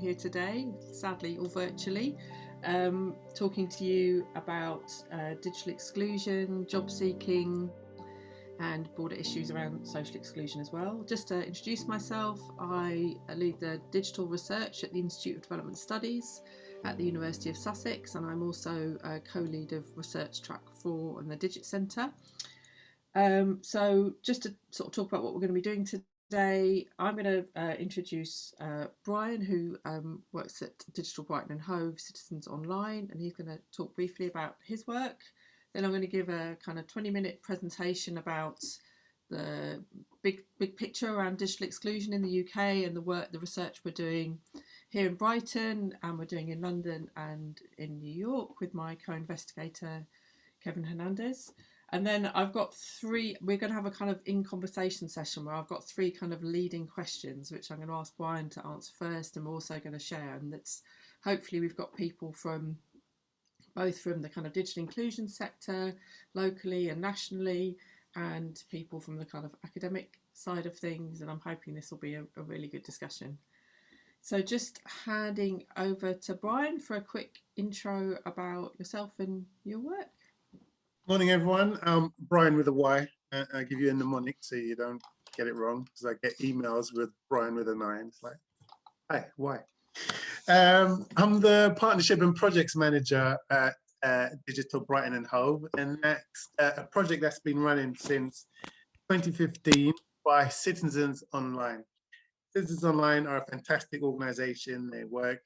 here today, sadly all virtually, talking to you about digital exclusion, job seeking, and broader issues around social exclusion as well. Just to introduce myself, I lead the digital research at the Institute of Development Studies at the University of Sussex, and I'm also a co-lead of Research Track 4 and the Digit Centre. So just to sort of talk about what we're going to be doing today, I'm going to introduce Brian, who works at Digital Brighton and Hove Citizens Online, and he's going to talk briefly about his work. Then I'm going to give a kind of 20-minute presentation about the big picture around digital exclusion in the UK and the research we're doing here in Brighton, and we're doing in London and in New York with my co-investigator Kevin Hernandez. And then I've got we're going to have a kind of in-conversation session where I've got three kind of leading questions, which I'm going to ask Brian to answer first, and we're also going to share. And that's hopefully we've got people from both from the kind of digital inclusion sector, locally and nationally, and people from the kind of academic side of things. And I'm hoping this will be a really good discussion. So just handing over to Brian for a quick intro about yourself and your work. Morning, everyone. Brian with a Y. I give you a mnemonic so you don't get it wrong, because I get emails with Brian with a 9. It's like, hi, why? I'm the partnership and projects manager at Digital Brighton and Hove, and that's a project that's been running since 2015 by Citizens Online. Citizens Online are a fantastic organization. They work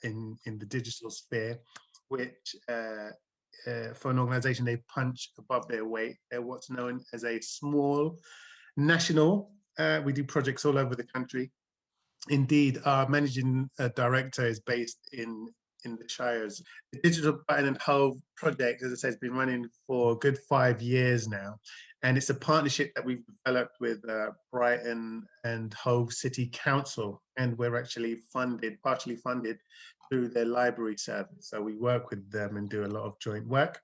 in the digital sphere, which for an organization, they punch above their weight. They're what's known as a small national. We do projects all over the country. Indeed, our managing director is based in the Shires. The Digital Brighton and Hove project, as I said, has been running for a good 5 years now. And it's a partnership that we've developed with Brighton and Hove City Council. And we're actually partially funded through their library service. So we work with them and do a lot of joint work.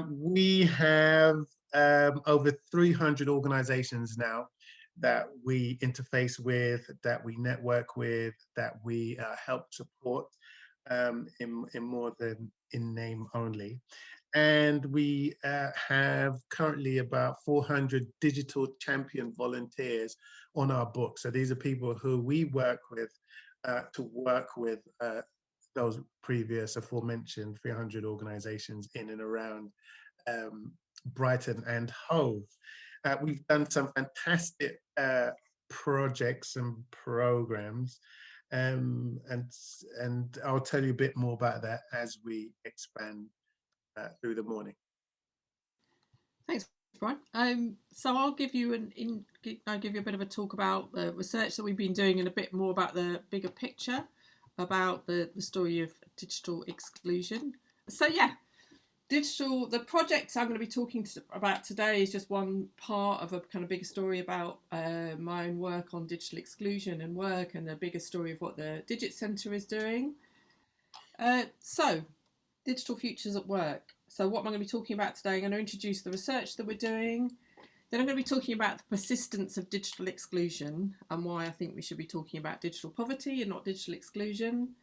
We have over 300 organizations now that we interface with, that we network with, that we help support in more than in name only. And we have currently about 400 digital champion volunteers on our book. So these are people who we work with to work with those previous aforementioned 300 organizations in and around Brighton and Hove. We've done some fantastic projects and programs, and I'll tell you a bit more about that as we expand through the morning. Thanks, Brian. So I'll give you a bit of a talk about the research that we've been doing and a bit more about the bigger picture about the story of digital exclusion. So yeah, the project I'm going to be talking about today is just one part of a kind of bigger story about my own work on digital exclusion and work, and the bigger story of what the Digit Centre is doing. So, digital futures at work. So what am I going to be talking about today? I'm going to introduce the research that we're doing. Then I'm going to be talking about the persistence of digital exclusion and why I think we should be talking about digital poverty and not digital exclusion.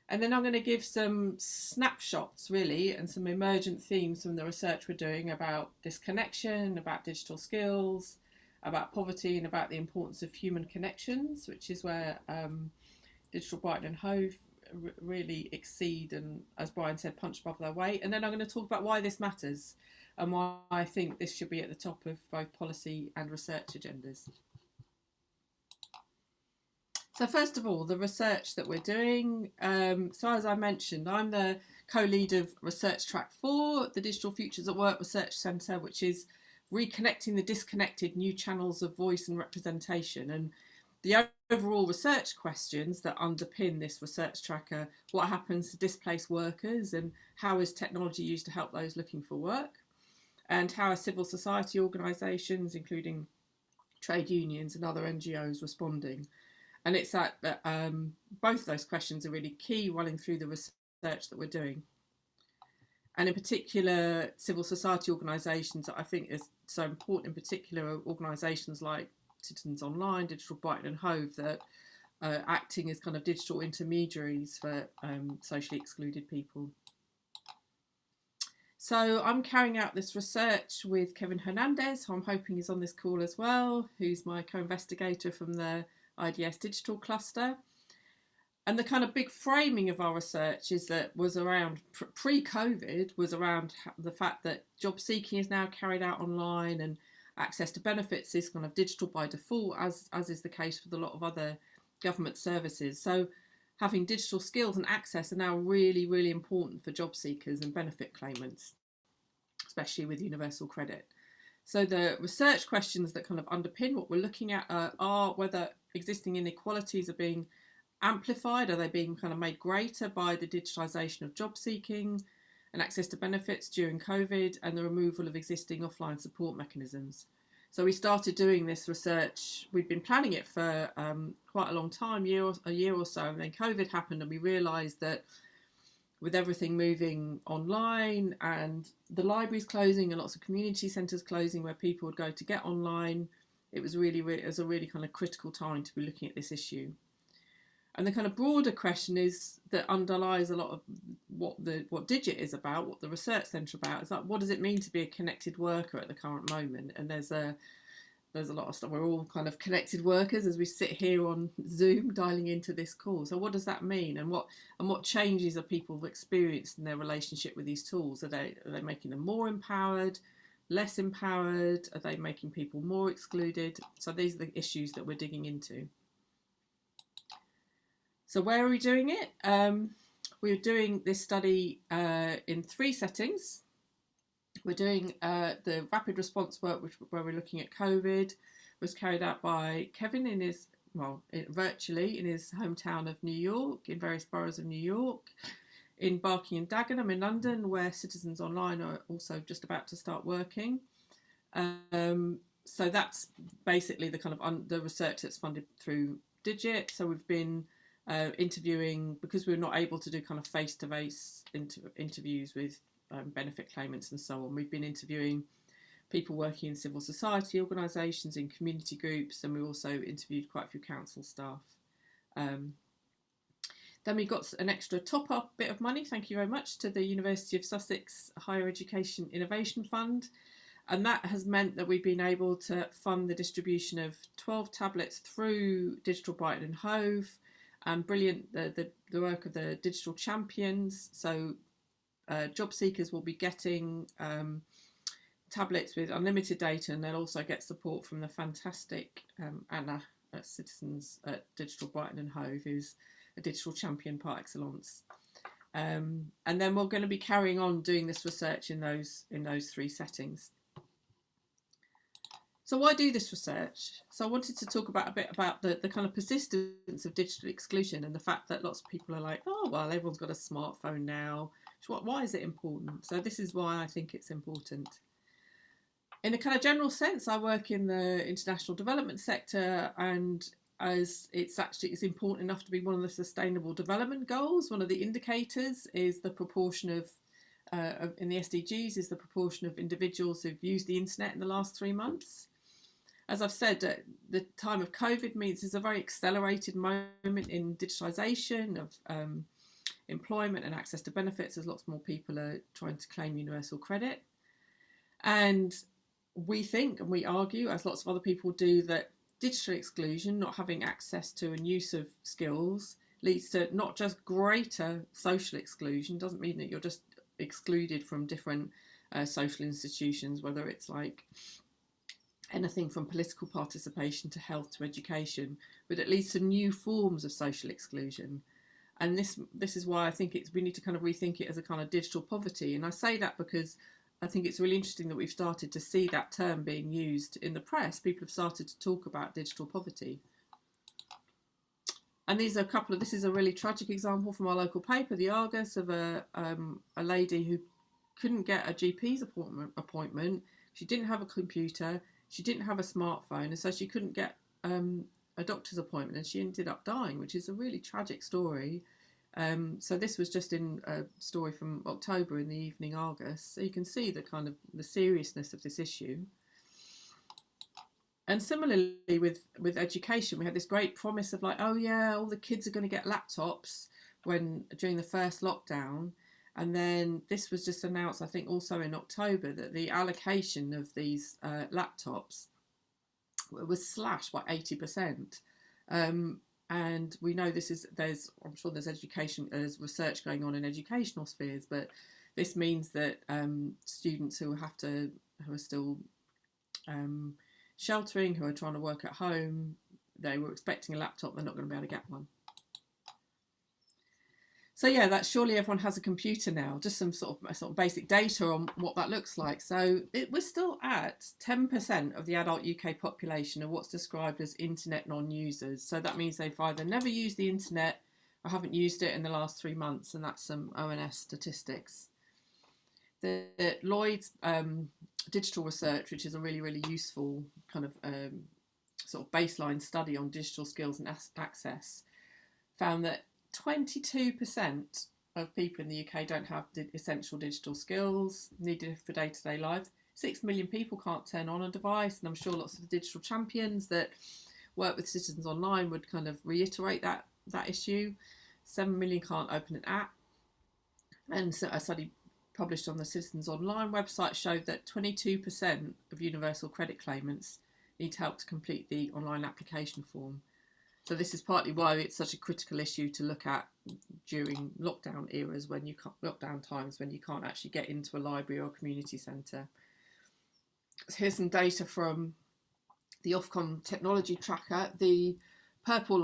And then I'm going to give some snapshots, really, and some emergent themes from the research we're doing about disconnection, about digital skills, about poverty, and about the importance of human connections, which is where Digital Brighton and Hove really exceed and, as Brian said, punch above their weight. And then I'm going to talk about why this matters and why I think this should be at the top of both policy and research agendas. So first of all, the research that we're doing. So as I mentioned, I'm the co-lead of Research Track 4, the Digital Futures at Work Research Centre, which is reconnecting the disconnected new channels of voice and representation. And the overall research questions that underpin this research tracker: what happens to displaced workers, and how is technology used to help those looking for work, and how are civil society organisations, including trade unions and other NGOs, responding. And it's that both those questions are really key running through the research that we're doing. And in particular, civil society organisations that I think is so important, in particular organisations like Citizens Online, Digital Brighton and Hove, that acting as kind of digital intermediaries for socially excluded people. So I'm carrying out this research with Kevin Hernandez, who I'm hoping is on this call as well, who's my co-investigator from the IDS Digital Cluster. And the kind of big framing of our research is that was around pre-COVID, was around the fact that job seeking is now carried out online and access to benefits is kind of digital by default, as is the case with a lot of other government services. So having digital skills and access are now really, really important for job seekers and benefit claimants, especially with universal credit. So the research questions that kind of underpin what we're looking at are whether existing inequalities are being amplified, are they being kind of made greater by the digitalisation of job seeking and access to benefits during COVID and the removal of existing offline support mechanisms. So we started doing this research, we'd been planning it for quite a long time, a year or so, and then COVID happened and we realised that with everything moving online and the libraries closing and lots of community centres closing where people would go to get online, it was a really kind of critical time to be looking at this issue. And the kind of broader question is that underlies a lot of what Digit is about, what the research centre about, is like, what does it mean to be a connected worker at the current moment? And there's a lot of stuff. We're all kind of connected workers as we sit here on Zoom dialing into this call. So what does that mean? And what changes are people experienced in their relationship with these tools? Are they making them more empowered, less empowered? Are they making people more excluded? So these are the issues that we're digging into. So where are we doing it? We're doing this study in 3 settings. We're doing the rapid response work, where we're looking at COVID, was carried out by Kevin virtually in his hometown of New York, in various boroughs of New York, in Barking and Dagenham in London, where Citizens Online are also just about to start working. So that's basically the kind of the research that's funded through Digit. So we've been interviewing, because we were not able to do kind of face-to-face interviews with benefit claimants and so on. We've been interviewing people working in civil society organisations, in community groups, and we also interviewed quite a few council staff. Then we got an extra top-up bit of money, thank you very much, to the University of Sussex Higher Education Innovation Fund. And that has meant that we've been able to fund the distribution of 12 tablets through Digital Brighton and Hove, and brilliant the work of the digital champions. So job seekers will be getting tablets with unlimited data, and they'll also get support from the fantastic Anna at Citizens at Digital Brighton and Hove, who's a digital champion par excellence. And then we're going to be carrying on doing this research in those 3 settings. So why do this research? So I wanted to talk a bit about the kind of persistence of digital exclusion and the fact that lots of people are like, oh, well, everyone's got a smartphone now. Why is it important? So this is why I think it's important. In a kind of general sense, I work in the international development sector, and as it's important enough to be one of the sustainable development goals. One of the indicators is the proportion of in the SDGs is the proportion of individuals who've used the internet in the last 3 months. As I've said, the time of COVID means there's a very accelerated moment in digitalisation of employment and access to benefits, as lots more people are trying to claim universal credit. And we think, and we argue, as lots of other people do, that digital exclusion, not having access to and use of skills, leads to not just greater social exclusion. Doesn't mean that you're just excluded from different social institutions, whether it's like anything from political participation to health to education, but it leads to new forms of social exclusion. And this is why I think we need to kind of rethink it as a kind of digital poverty. And I say that because I think it's really interesting that we've started to see that term being used in the press. People have started to talk about digital poverty. And this is a really tragic example from our local paper, the Argus, of a lady who couldn't get a GP's appointment. She didn't have a computer, she didn't have a smartphone, and so she couldn't get a doctor's appointment, and she ended up dying, which is a really tragic story. So this was just in a story from October in the Evening Argus. So you can see the kind of the seriousness of this issue. And similarly with education, we had this great promise of like, oh yeah, all the kids are going to get laptops during the first lockdown. And then this was just announced, I think, also in October, that the allocation of these laptops was slashed by 80%. And we know I'm sure there's research going on in educational spheres, but this means that students who are still sheltering, who are trying to work at home, they were expecting a laptop, they're not going to be able to get one. So yeah, that surely everyone has a computer now. Just some sort of basic data on what that looks like. So we're still at 10% of the adult UK population are what's described as internet non-users. So that means they've either never used the internet or haven't used it in the last 3 months, and that's some ONS statistics. The Lloyd's digital research, which is a really, really useful kind of sort of baseline study on digital skills and access, found that 22% of people in the UK don't have the essential digital skills needed for day-to-day life. 6 million people can't turn on a device, and I'm sure lots of the digital champions that work with citizens online would kind of reiterate that issue. 7 million can't open an app, and so a study published on the Citizens Online website showed that 22% of universal credit claimants need help to complete the online application form. So this is partly why it's such a critical issue to look at during lockdown eras, lockdown times when you can't actually get into a library or a community centre. So here's some data from the Ofcom technology tracker. The purple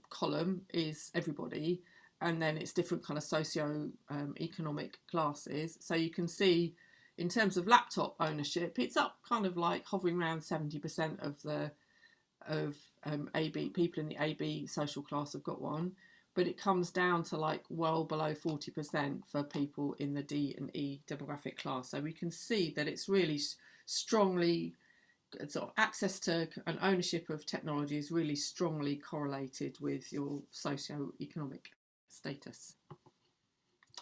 column is everybody, and then it's different kind of socio-economic classes. So you can see in terms of laptop ownership, it's up kind of like hovering around 70% of AB people in the AB social class have got one, but it comes down to like well below 40% for people in the D and E demographic class. So we can see that it's really strongly sort of access to and ownership of technology is really strongly correlated with your socio-economic status.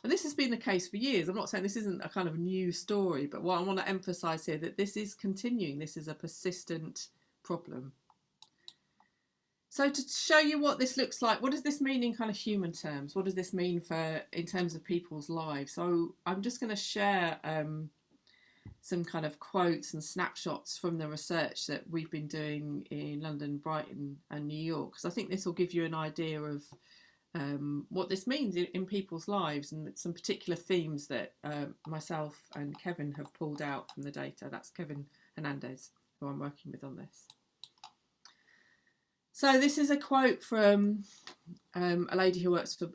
And this has been the case for years. I'm not saying this isn't a kind of new story, but what I want to emphasise here, that this is continuing. This is a persistent problem. So to show you what this looks like, what does this mean in kind of human terms? What does this mean in terms of people's lives? So I'm just going to share some kind of quotes and snapshots from the research that we've been doing in London, Brighton and New York, because I think this will give you an idea of what this means in people's lives, and some particular themes that myself and Kevin have pulled out from the data. That's Kevin Hernandez, who I'm working with on this. So this is a quote from a lady who works for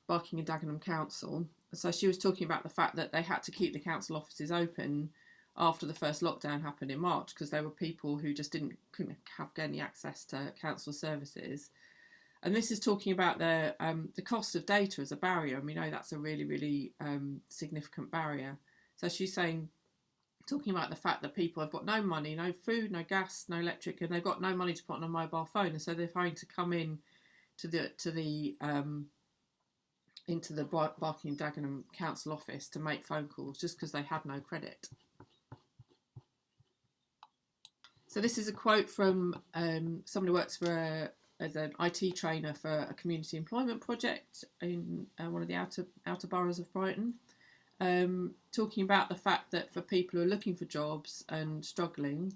Barking and Dagenham Council. So she was talking about the fact that they had to keep the council offices open after the first lockdown happened in March, because there were people who just couldn't have any access to council services. And this is talking about the cost of data as a barrier, and we know that's a really, really significant barrier. So she's talking about the fact that people have got no money, no food, no gas, no electric, and they've got no money to put on a mobile phone, and so they're having to come in into the Barking and Dagenham Council office to make phone calls just because they had no credit. So this is a quote from someone who works as an IT trainer for a community employment project in one of the outer boroughs of Brighton. Talking about the fact that for people who are looking for jobs and struggling,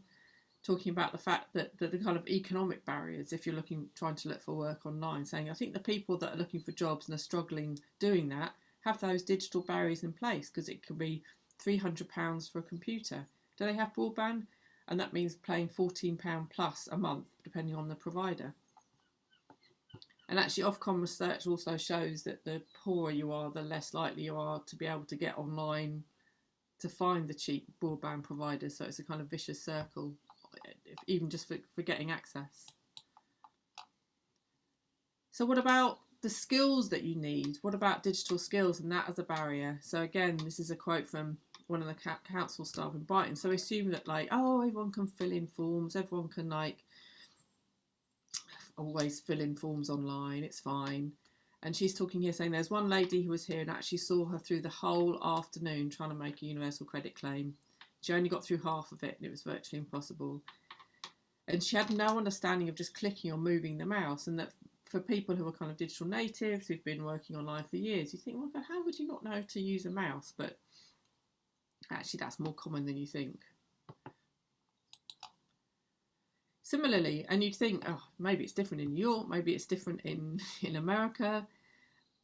talking about the fact that the kind of economic barriers, if you're trying to look for work online, saying I think the people that are looking for jobs and are struggling doing that have those digital barriers in place, because it can be £300 for a computer. Do they have broadband? And that means paying £14 plus a month, depending on the provider. And actually, Ofcom research also shows that the poorer you are, the less likely you are to be able to get online to find the cheap broadband providers. So it's a kind of vicious circle, even just for getting access. So what about the skills that you need? What about digital skills and that as a barrier? So again, this is a quote from one of the council staff in Brighton. So assume that everyone can fill in forms, everyone can always fill in forms online, it's fine. And she's talking here saying there's one lady who was here and actually saw her through the whole afternoon trying to make a universal credit claim. She only got through half of it and it was virtually impossible. And she had no understanding of just clicking or moving the mouse. And that for people who are kind of digital natives, who've been working online for years, you think, well, God, how would you not know to use a mouse? But actually, that's more common than you think. Similarly, and you'd think, oh, maybe it's different in New York, maybe it's different in America.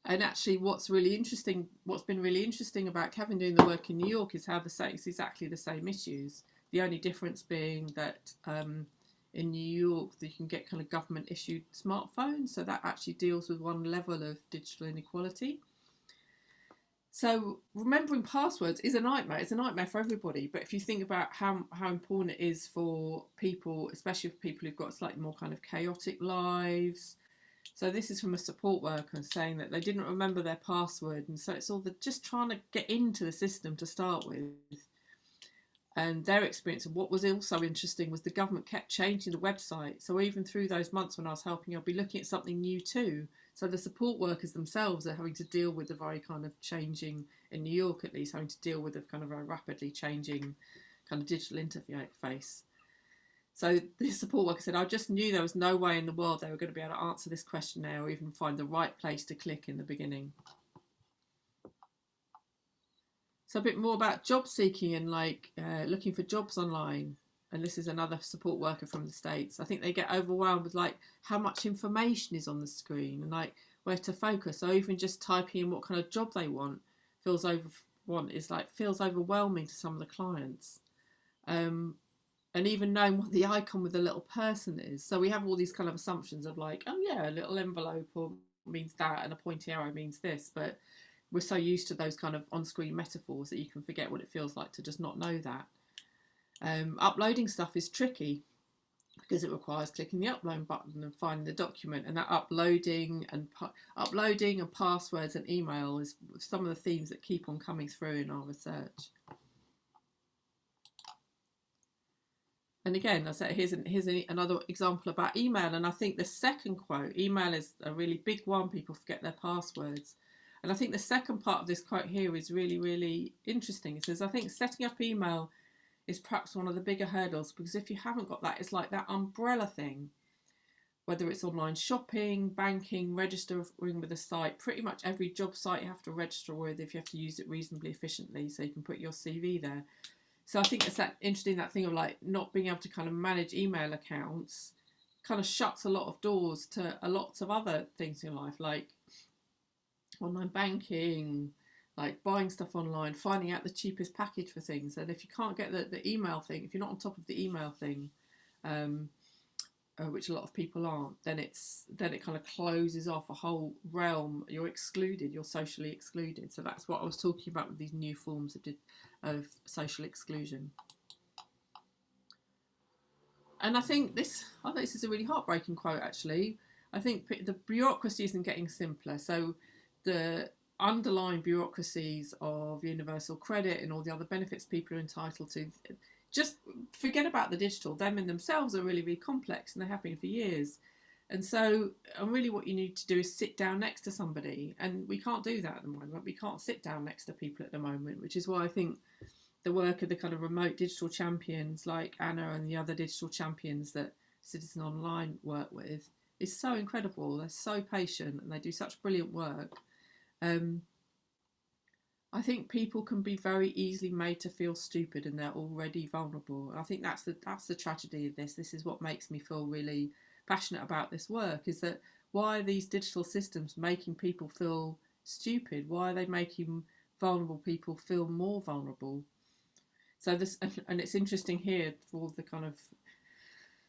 And actually, what's been really interesting about Kevin doing the work in New York is how it's exactly the same issues. The only difference being that in New York, you can get kind of government issued smartphones, so that actually deals with one level of digital inequality. So remembering passwords is a nightmare. It's a nightmare for everybody. But if you think about how important it is for people, especially for people who've got slightly more kind of chaotic lives. So this is from a support worker saying that they didn't remember their password. And so it's all just trying to get into the system to start with. And their experience of what was also interesting was the government kept changing the website. So even through those months when I was helping, I'll be looking at something new too. So the support workers themselves are having to deal with the very kind of changing, in New York at least, having to deal with a kind of very rapidly changing kind of digital interface. So the support worker said, I just knew there was no way in the world they were going to be able to answer this questionnaire or even find the right place to click in the beginning. So a bit more about job seeking and looking for jobs online. And this is another support worker from the States. I think they get overwhelmed with how much information is on the screen and where to focus. So even just typing in what kind of job they want feels overwhelming to some of the clients. And even knowing what the icon with the little person is. So we have all these kind of assumptions of oh yeah, a little envelope means that and a pointy arrow means this, but we're so used to those kind of on-screen metaphors that you can forget what it feels like to just not know that. Uploading stuff is tricky because it requires clicking the upload button and finding the document, and that uploading and passwords and email is some of the themes that keep on coming through in our research. And again, I said, here's another example about email. And I think the second quote, email is a really big one. People forget their passwords. And I think the second part of this quote here is really, really interesting. It says, I think setting up email is perhaps one of the bigger hurdles, because if you haven't got that, it's like that umbrella thing. Whether it's online shopping, banking, registering with a site, pretty much every job site you have to register with if you have to use it reasonably efficiently so you can put your CV there. So I think it's that interesting, that thing of not being able to kind of manage email accounts kind of shuts a lot of doors to a lots of other things in life, like online banking, like buying stuff online, finding out the cheapest package for things. And if you can't get the email thing, if you're not on top of the email thing, which a lot of people aren't, then it kind of closes off a whole realm. You're excluded, you're socially excluded. So that's what I was talking about with these new forms of social exclusion. And I think this is a really heartbreaking quote, actually. I think the bureaucracy isn't getting simpler. So the underlying bureaucracies of universal credit and all the other benefits people are entitled to, just forget about the digital. Them in themselves are really, really complex, and they have been for years. And so really what you need to do is sit down next to somebody. And we can't do that at the moment. We can't sit down next to people at the moment, which is why I think the work of the kind of remote digital champions like Anna and the other digital champions that Citizen Online work with is so incredible. They're so patient and they do such brilliant work. I think people can be very easily made to feel stupid, and they're already vulnerable. And I think that's the tragedy of this. This is what makes me feel really passionate about this work, is that why are these digital systems making people feel stupid? Why are they making vulnerable people feel more vulnerable? So this, and it's interesting here for the kind of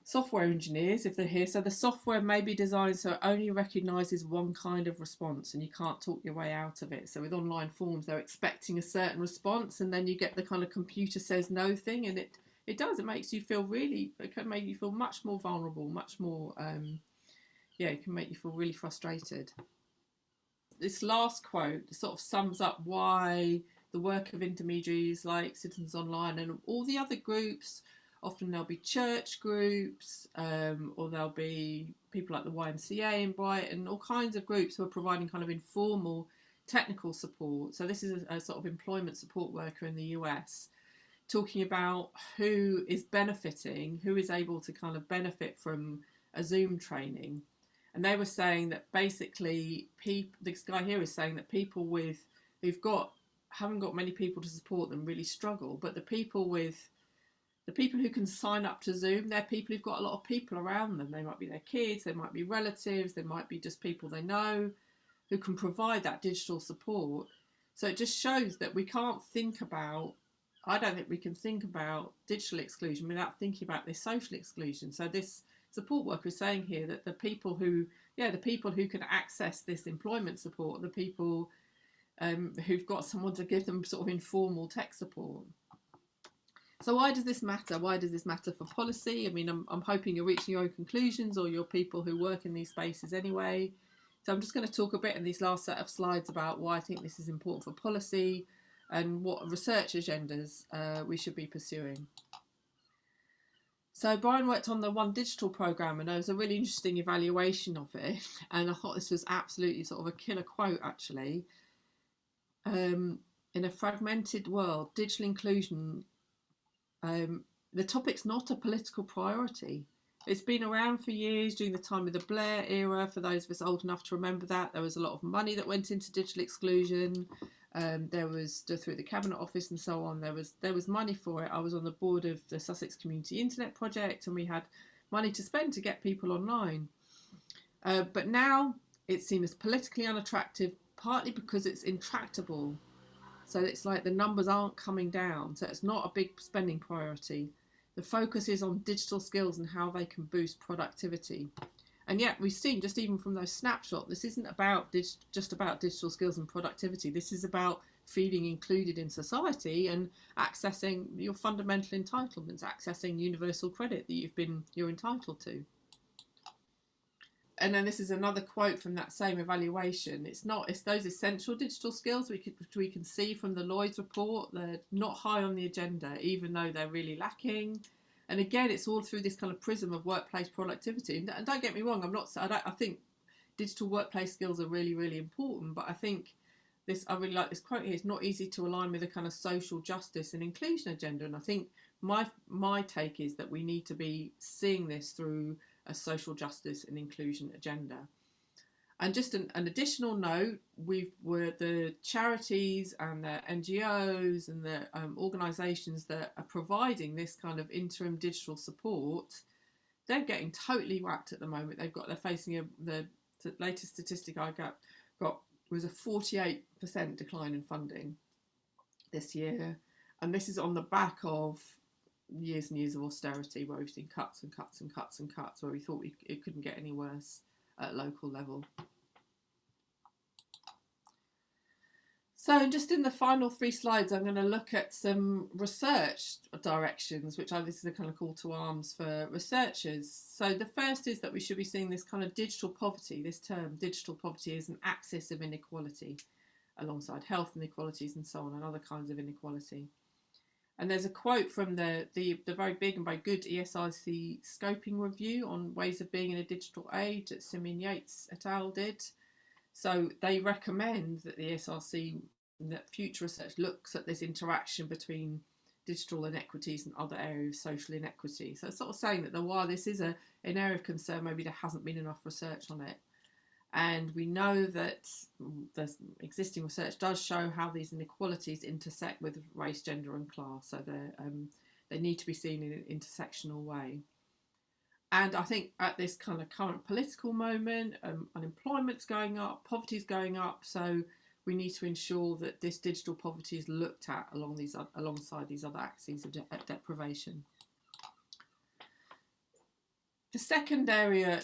software engineers, if they're here, so the software may be designed so it only recognises one kind of response and you can't talk your way out of it. So with online forms, they're expecting a certain response, and then you get the kind of computer says no thing, and it makes you feel it can make you feel much more vulnerable, much more, it can make you feel really frustrated. This last quote sort of sums up why the work of intermediaries like Citizens Online and all the other groups, often there'll be church groups, or there'll be people like the YMCA in Brighton, all kinds of groups who are providing kind of informal technical support. So this is a sort of employment support worker in the US. talking about who is benefiting, who is able to kind of benefit from a Zoom training. And they were saying that basically this guy here is saying that people haven't got many people to support them really struggle, but the people who can sign up to Zoom, they're people who've got a lot of people around them. They might be their kids, they might be relatives, they might be just people they know who can provide that digital support. So it just shows that I don't think we can think about digital exclusion without thinking about this social exclusion. So this support worker is saying here that the people who can access this employment support, the people who've got someone to give them sort of informal tech support. So why does this matter? Why does this matter for policy? I mean, I'm hoping you're reaching your own conclusions, or you're people who work in these spaces anyway. So I'm just going to talk a bit in these last set of slides about why I think this is important for policy and what research agendas we should be pursuing. So Brian worked on the One Digital programme, and there was a really interesting evaluation of it, and I thought this was absolutely sort of a killer quote actually. In a fragmented world, digital inclusion, the topic's not a political priority. It's been around for years. During the time of the Blair era, for those of us old enough to remember that, there was a lot of money that went into digital exclusion. There was through the Cabinet Office and so on. There was money for it. I was on the board of the Sussex Community Internet Project, and we had money to spend to get people online. But now it's seen as politically unattractive, partly because it's intractable. So it's like the numbers aren't coming down. So it's not a big spending priority. The focus is on digital skills and how they can boost productivity. And yet we've seen, just even from those snapshots, this isn't about just about digital skills and productivity. This is about feeling included in society and accessing your fundamental entitlements, accessing universal credit that you're entitled to. And then this is another quote from that same evaluation. It's those essential digital skills which we can see from the Lloyd's report. They're not high on the agenda, even though they're really lacking. And again, it's all through this kind of prism of workplace productivity. And don't get me wrong, I think digital workplace skills are really, really important. But I think I really like this quote here. It's not easy to align with a kind of social justice and inclusion agenda. And I think my take is that we need to be seeing this through a social justice and inclusion agenda. And just an additional note, the charities and the NGOs and the organisations that are providing this kind of interim digital support, they're getting totally whacked at the moment. They're facing the latest statistic I got was a 48% decline in funding this year, and this is on the back of years and years of austerity, where we've seen cuts and cuts and cuts and cuts, where we thought it couldn't get any worse at local level. So just in the final 3 slides, I'm going to look at some research directions, this is a kind of call to arms for researchers. So the first is that we should be seeing this kind of digital poverty. This term, digital poverty, is an axis of inequality alongside health inequalities and so on, and other kinds of inequality. And there's a quote from the very big and very good ESRC scoping review on ways of being in a digital age that Simeon Yates et al. Did. So they recommend that the ESRC, that future research looks at this interaction between digital inequities and other areas of social inequity. So it's sort of saying that while this is an area of concern, maybe there hasn't been enough research on it. And we know that the existing research does show how these inequalities intersect with race, gender and class. So they need to be seen in an intersectional way. And I think at this kind of current political moment, unemployment's going up, poverty's going up. So we need to ensure that this digital poverty is looked at alongside these other axes of deprivation. The second area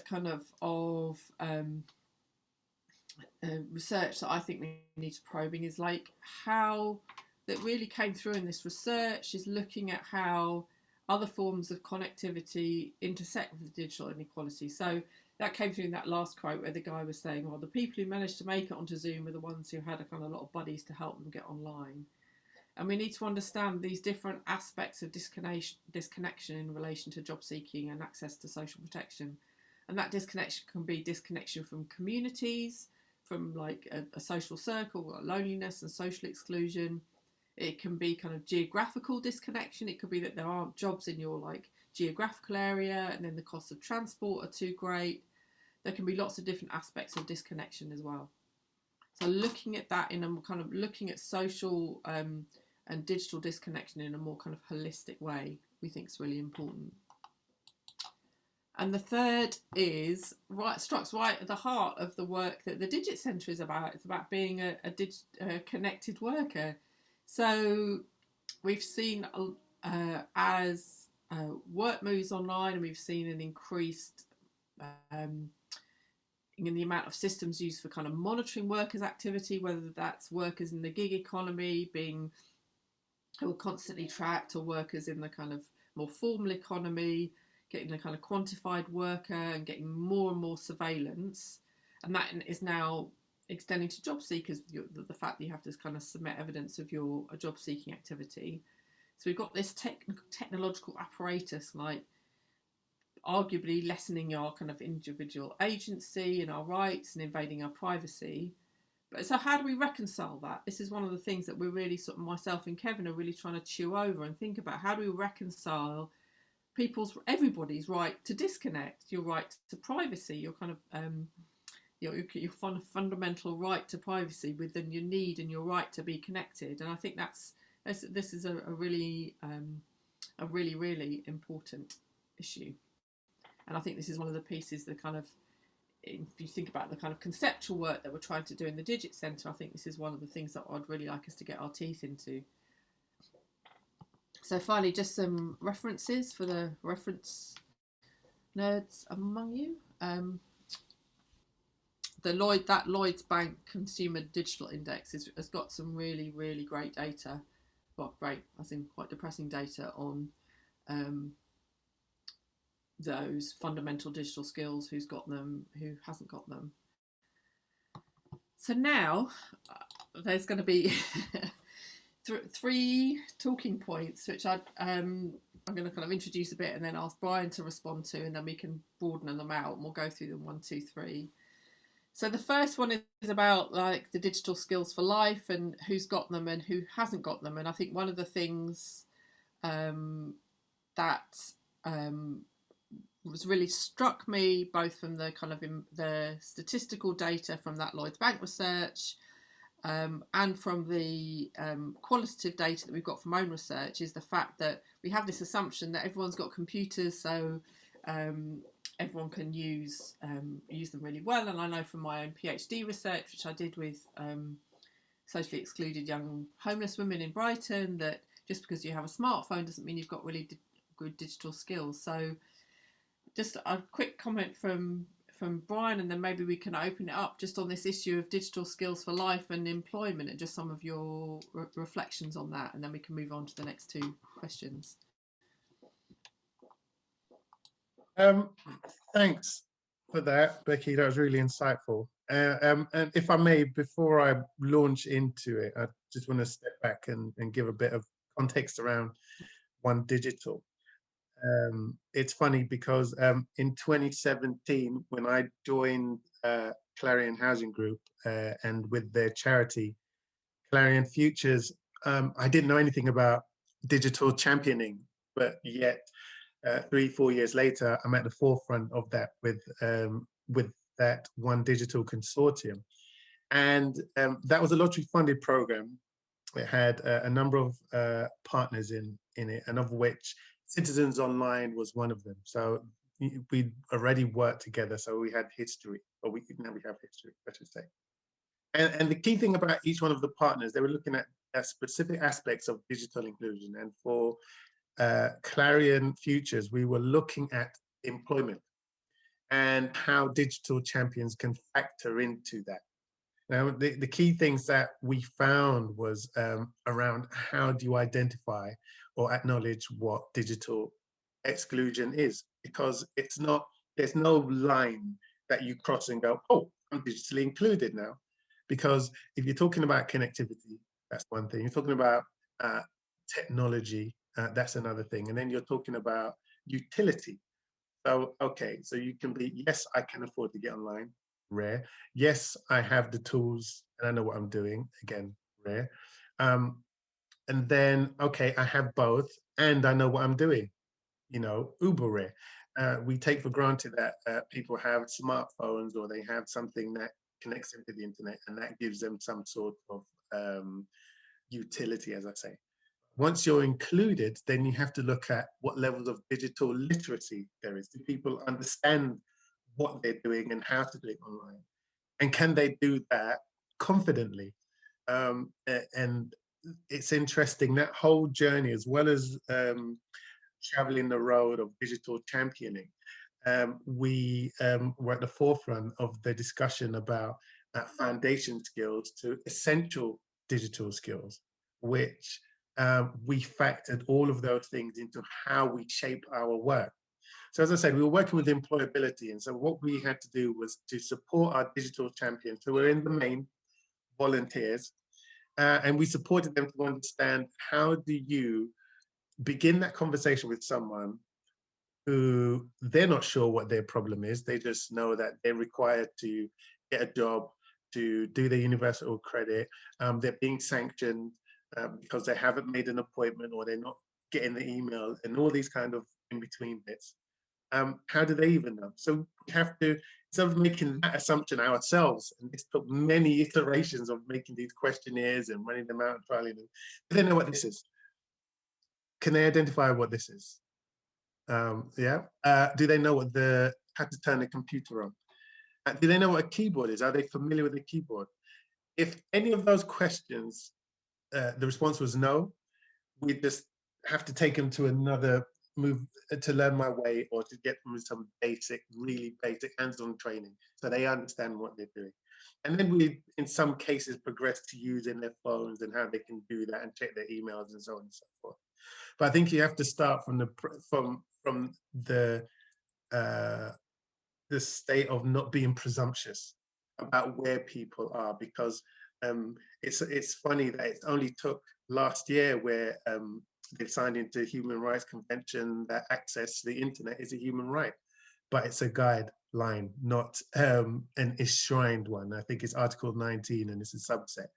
research that I think we need to probing is like how that really came through in this research is looking at how other forms of connectivity intersect with the digital inequality. So that came through in that last quote where the guy was saying, well, the people who managed to make it onto Zoom were the ones who had a lot of buddies to help them get online. And we need to understand these different aspects of disconnection in relation to job seeking and access to social protection. And that disconnection can be disconnection from communities, from like a social circle, loneliness and social exclusion. It can be kind of geographical disconnection. It could be that there aren't jobs in your like geographical area, and then the costs of transport are too great. There can be lots of different aspects of disconnection as well. So looking at that in a kind of looking at social and digital disconnection in a more kind of holistic way, we think is really important. And the third is strikes right at the heart of the work that the Digit Centre is about. It's about being a connected worker. So we've seen as work moves online, and we've seen an increased in the amount of systems used for kind of monitoring workers' activity, whether that's workers in the gig economy who are constantly tracked, or workers in the kind of more formal economy, getting the kind of quantified worker and getting more and more surveillance. And that is now extending to job seekers, the fact that you have to kind of submit evidence of your job seeking activity. So we've got this technological apparatus, like arguably lessening our kind of individual agency and our rights and invading our privacy. But so how do we reconcile that? This is one of the things that we're really sort of, myself and Kevin are really trying to chew over and think about. How do we reconcile everybody's right to disconnect, your right to privacy, your kind of your fundamental right to privacy within your need and your right to be connected. And I think this is a really really important issue. And I think this is one of the pieces that kind of, if you think about the kind of conceptual work that we're trying to do in the Digit Centre, I think this is one of the things that I'd really like us to get our teeth into. So finally, just some references for the reference nerds among you. Lloyds Bank Consumer Digital Index has got some really, really great data. Well, great, I think quite depressing data on those fundamental digital skills, who's got them, who hasn't got them. So now there's going to be three talking points, which I'm going to kind of introduce a bit and then ask Brian to respond to, and then we can broaden them out and we'll go through them 1, 2, 3. So the first one is about like the digital skills for life and who's got them and who hasn't got them. And I think one of the things that was really struck me, both from the kind of the statistical data from that Lloyds Bank research and from the qualitative data that we've got from own research, is the fact that we have this assumption that everyone's got computers, so everyone can use them really well. And I know from my own PhD research, which I did with socially excluded young homeless women in Brighton, that just because you have a smartphone doesn't mean you've got really good digital skills. So just a quick comment from Brian, and then maybe we can open it up just on this issue of digital skills for life and employment, and just some of your reflections on that, and then we can move on to the next two questions. Thanks for that, Becky. That was really insightful. And if I may, before I launch into it, I just want to step back and give a bit of context around One Digital. It's funny because in 2017, when I joined Clarion Housing Group and with their charity, Clarion Futures, I didn't know anything about digital championing, but yet 3-4 years later, I'm at the forefront of that with that One Digital consortium. And that was a lottery funded program. It had a number of partners in it, and of which Citizens Online was one of them. So we already worked together, so we had history, or now we have history, I should say. And the key thing about each one of the partners, they were looking at specific aspects of digital inclusion. And for Clarion Futures, we were looking at employment and how digital champions can factor into that. Now, the key things that we found was around how do you identify or acknowledge what digital exclusion is, because there's no line that you cross and go, oh, I'm digitally included now. Because if you're talking about connectivity, that's one thing. You're talking about technology, that's another thing. And then you're talking about utility. So, okay, so you can be, yes, I can afford to get online, rare. Yes, I have the tools and I know what I'm doing, again, rare. And then, okay, I have both and I know what I'm doing, uber rare. We take for granted that people have smartphones or they have something that connects them to the internet, and that gives them some sort of utility, as I say. Once you're included, then you have to look at what levels of digital literacy there is. Do people understand what they're doing and how to do it online? And can they do that confidently? And it's interesting, that whole journey, as well as traveling the road of digital championing, we were at the forefront of the discussion about foundation skills to essential digital skills, which we factored all of those things into how we shape our work. So as I said, we were working with employability. And so what we had to do was to support our digital champions, who were in the main volunteers, and we supported them to understand, how do you begin that conversation with someone who they're not sure what their problem is. They just know that they're required to get a job, to do their universal credit. They're being sanctioned because they haven't made an appointment, or they're not getting the email, and all these kind of in-between bits. How do they even know? So we have to, instead of making that assumption ourselves, and this took many iterations of making these questionnaires and running them out and trialing them, do they know what this is? Can they identify what this is? Do they know how to turn a computer on? Do they know what a keyboard is? Are they familiar with a keyboard? If any of those questions, the response was no, we just have to take them to another move to learn my way, or to get them some basic, really basic hands-on training so they understand what they're doing. And then we, in some cases, progress to using their phones and how they can do that and check their emails and so on and so forth. But I think you have to start from the state of not being presumptuous about where people are, because it's funny that it only took last year where they signed into Human Rights Convention that access to the internet is a human right, but it's a guideline, not an enshrined one. I think it's Article 19 and it's a subset.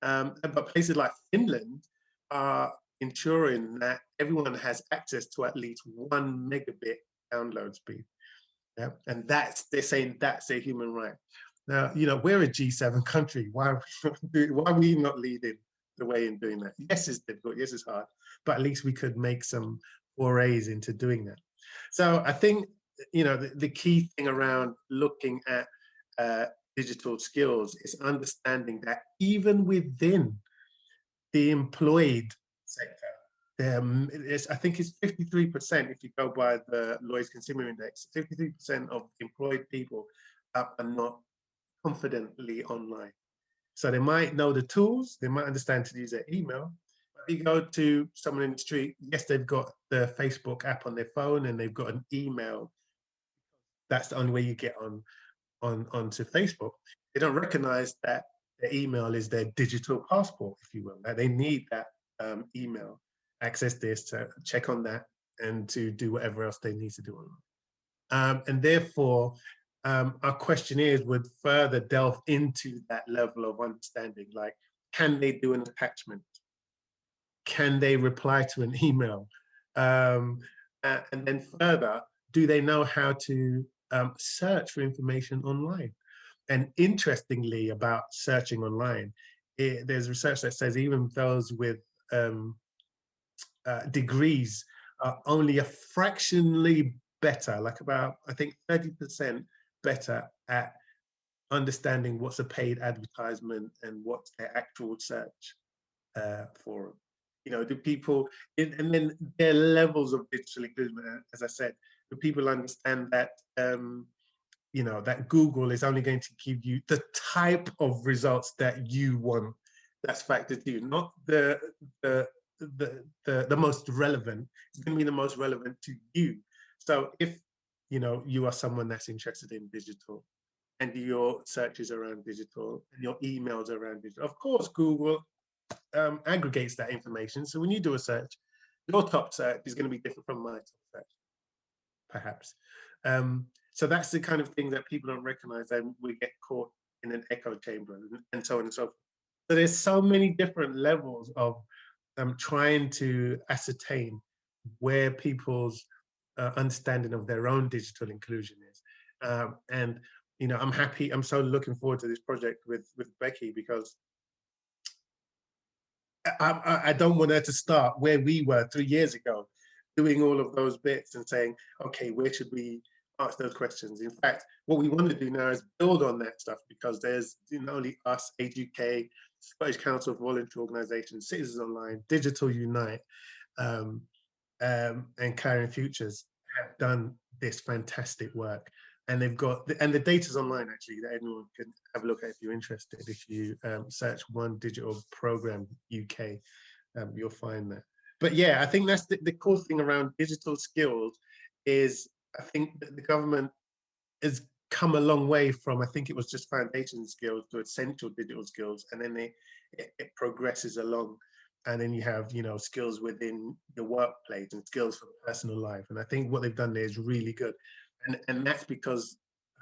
But places like Finland are ensuring that everyone has access to at least 1 megabit download speed. Yeah, and they're saying that's a human right. Now, we're a G7 country. Why are we not leading the way in doing that? Yes, it's difficult. Yes, it's hard, but at least we could make some forays into doing that. So I think, the key thing around looking at digital skills is understanding that even within the employed sector, I think it's 53%, if you go by the Lloyd's Consumer Index, 53% of employed people are not confidently online. So they might know the tools, they might understand to use their email. But you go to someone in the street, yes, they've got the Facebook app on their phone and they've got an email. That's the only way you get onto Facebook. They don't recognize that their email is their digital passport, if you will, that they need that email, access this, to check on that, and to do whatever else they need to do online. And therefore, our questionnaires would further delve into that level of understanding, like, can they do an attachment? Can they reply to an email? And then further, do they know how to search for information online? And interestingly, about searching online, there's research that says even those with degrees are only a fractionally better, like about, I think, 30% better at understanding what's a paid advertisement and what's their actual search for. Do people, and then their levels of digital inclusion, as I said, do people understand that that Google is only going to give you the type of results that you want, that's factored to you, not the most relevant. It's going to be the most relevant to you. So if you are someone that's interested in digital, and your searches around digital and your emails around digital, of course Google aggregates that information. So when you do a search, your top search is going to be different from my top search, perhaps. So that's the kind of thing that people don't recognize, and we get caught in an echo chamber and so on and so forth. So there's so many different levels of trying to ascertain where people's understanding of their own digital inclusion is. And I'm so looking forward to this project with Becky, because I don't want her to start where we were 3 years ago, doing all of those bits and saying, okay, where should we ask those questions? In fact, what we want to do now is build on that stuff, because there's not only us, Age UK, Scottish Council of Voluntary Organisations, Citizens Online, Digital Unite, and Carrying Futures have done this fantastic work. And they've got, and the data's online actually, that anyone can have a look at if you're interested. If you search One Digital Programme UK, you'll find that. But yeah, I think that's the cool thing around digital skills is, I think that the government has come a long way from, I think it was just foundation skills to essential digital skills, and then it progresses along. And then you have, skills within the workplace and skills for personal life. And I think what they've done there is really good. And that's because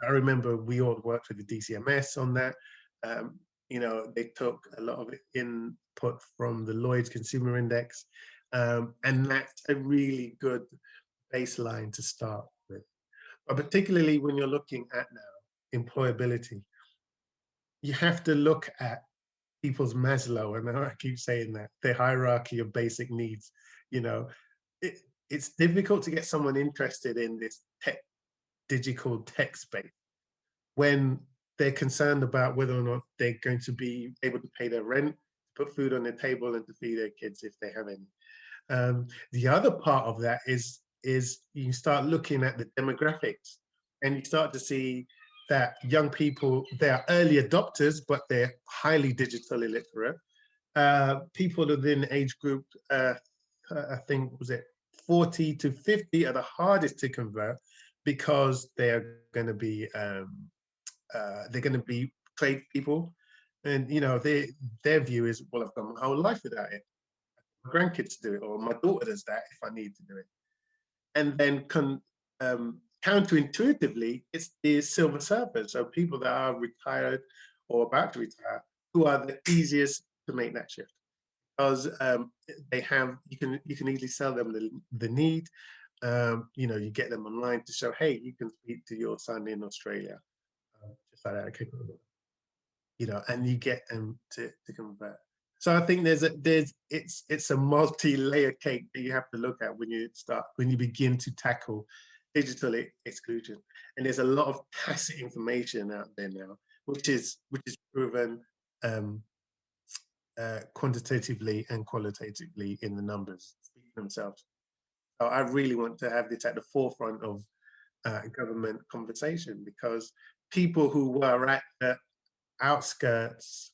I remember we all worked with the DCMS on that. They took a lot of input from the Lloyd's Consumer Index. And that's a really good baseline to start with. But particularly when you're looking at now employability, you have to look at people's Maslow, and I keep saying that, their hierarchy of basic needs. It's difficult to get someone interested in this digital tech space when they're concerned about whether or not they're going to be able to pay their rent, put food on their table, and to feed their kids if they have any. The other part of that is you start looking at the demographics, and you start to see that young people, they are early adopters, but they're highly digital illiterate. People within the age group, I think, was it 40 to 50 are the hardest to convert, because they're going to be trade people, and their view is, well, I've done my whole life without it. My grandkids do it, or my daughter does that if I need to do it. And then counterintuitively, it's the silver surfers, so people that are retired or about to retire, who are the easiest to make that shift, because they have, you can easily sell them the need. You get them online to show, hey, you can speak to your son in Australia, just like that, okay, and you get them to convert. So I think it's a multi-layer cake that you have to look at when you begin to tackle digital exclusion. And there's a lot of tacit information out there now, which is proven quantitatively and qualitatively in the numbers speak for themselves. So I really want to have this at the forefront of government conversation, because people who were at the outskirts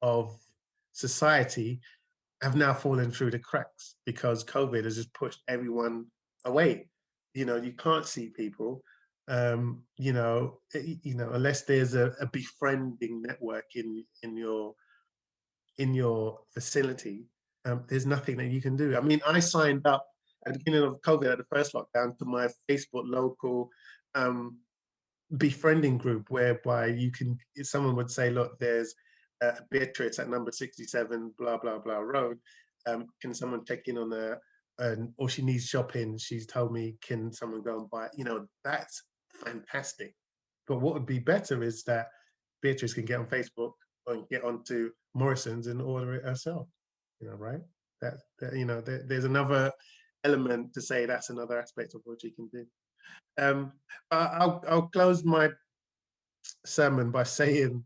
of society have now fallen through the cracks, because COVID has just pushed everyone away. You can't see people, unless there's a befriending network in your facility. There's nothing that you can do. I mean, I signed up at the beginning of COVID, at the first lockdown, to my Facebook local befriending group, whereby someone would say, look, there's Beatrice at number 67 blah blah blah road, can someone check in on her, or she needs shopping, she's told me, can someone go and buy it? That's fantastic. But what would be better is that Beatrice can get on Facebook or get onto Morrison's and order it herself, right? There's another element to say, that's another aspect of what you can do. I'll close my sermon by saying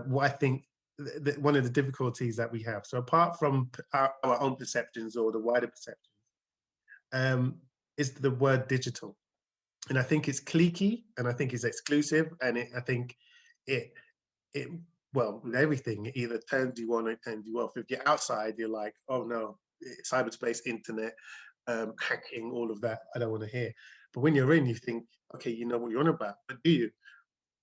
what I think one of the difficulties that we have. So apart from our own perceptions or the wider perceptions, is the word digital. And I think it's cliquey, and I think it's exclusive, and I think it well, with everything, it either turns you on or it turns you off. If you're outside, you're like, oh no, cyberspace, internet, hacking, all of that, I don't want to hear. But when you're in, you think, okay, you know what you're on about, but do you?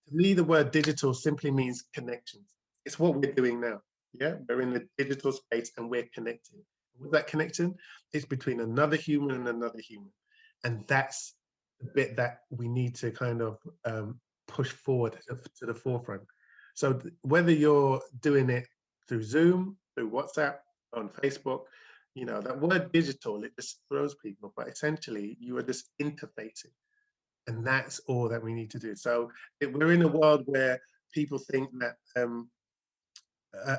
To me, the word digital simply means connections. It's what we're doing now. Yeah, we're in the digital space and we're connecting. With that connection, it's between another human and another human. And that's the bit that we need to kind of push forward to the forefront. So whether you're doing it through Zoom, through WhatsApp, on Facebook, You know, that word digital, it just throws people, but essentially you are just interfacing. And that's all that we need to do. So we're in a world where people think that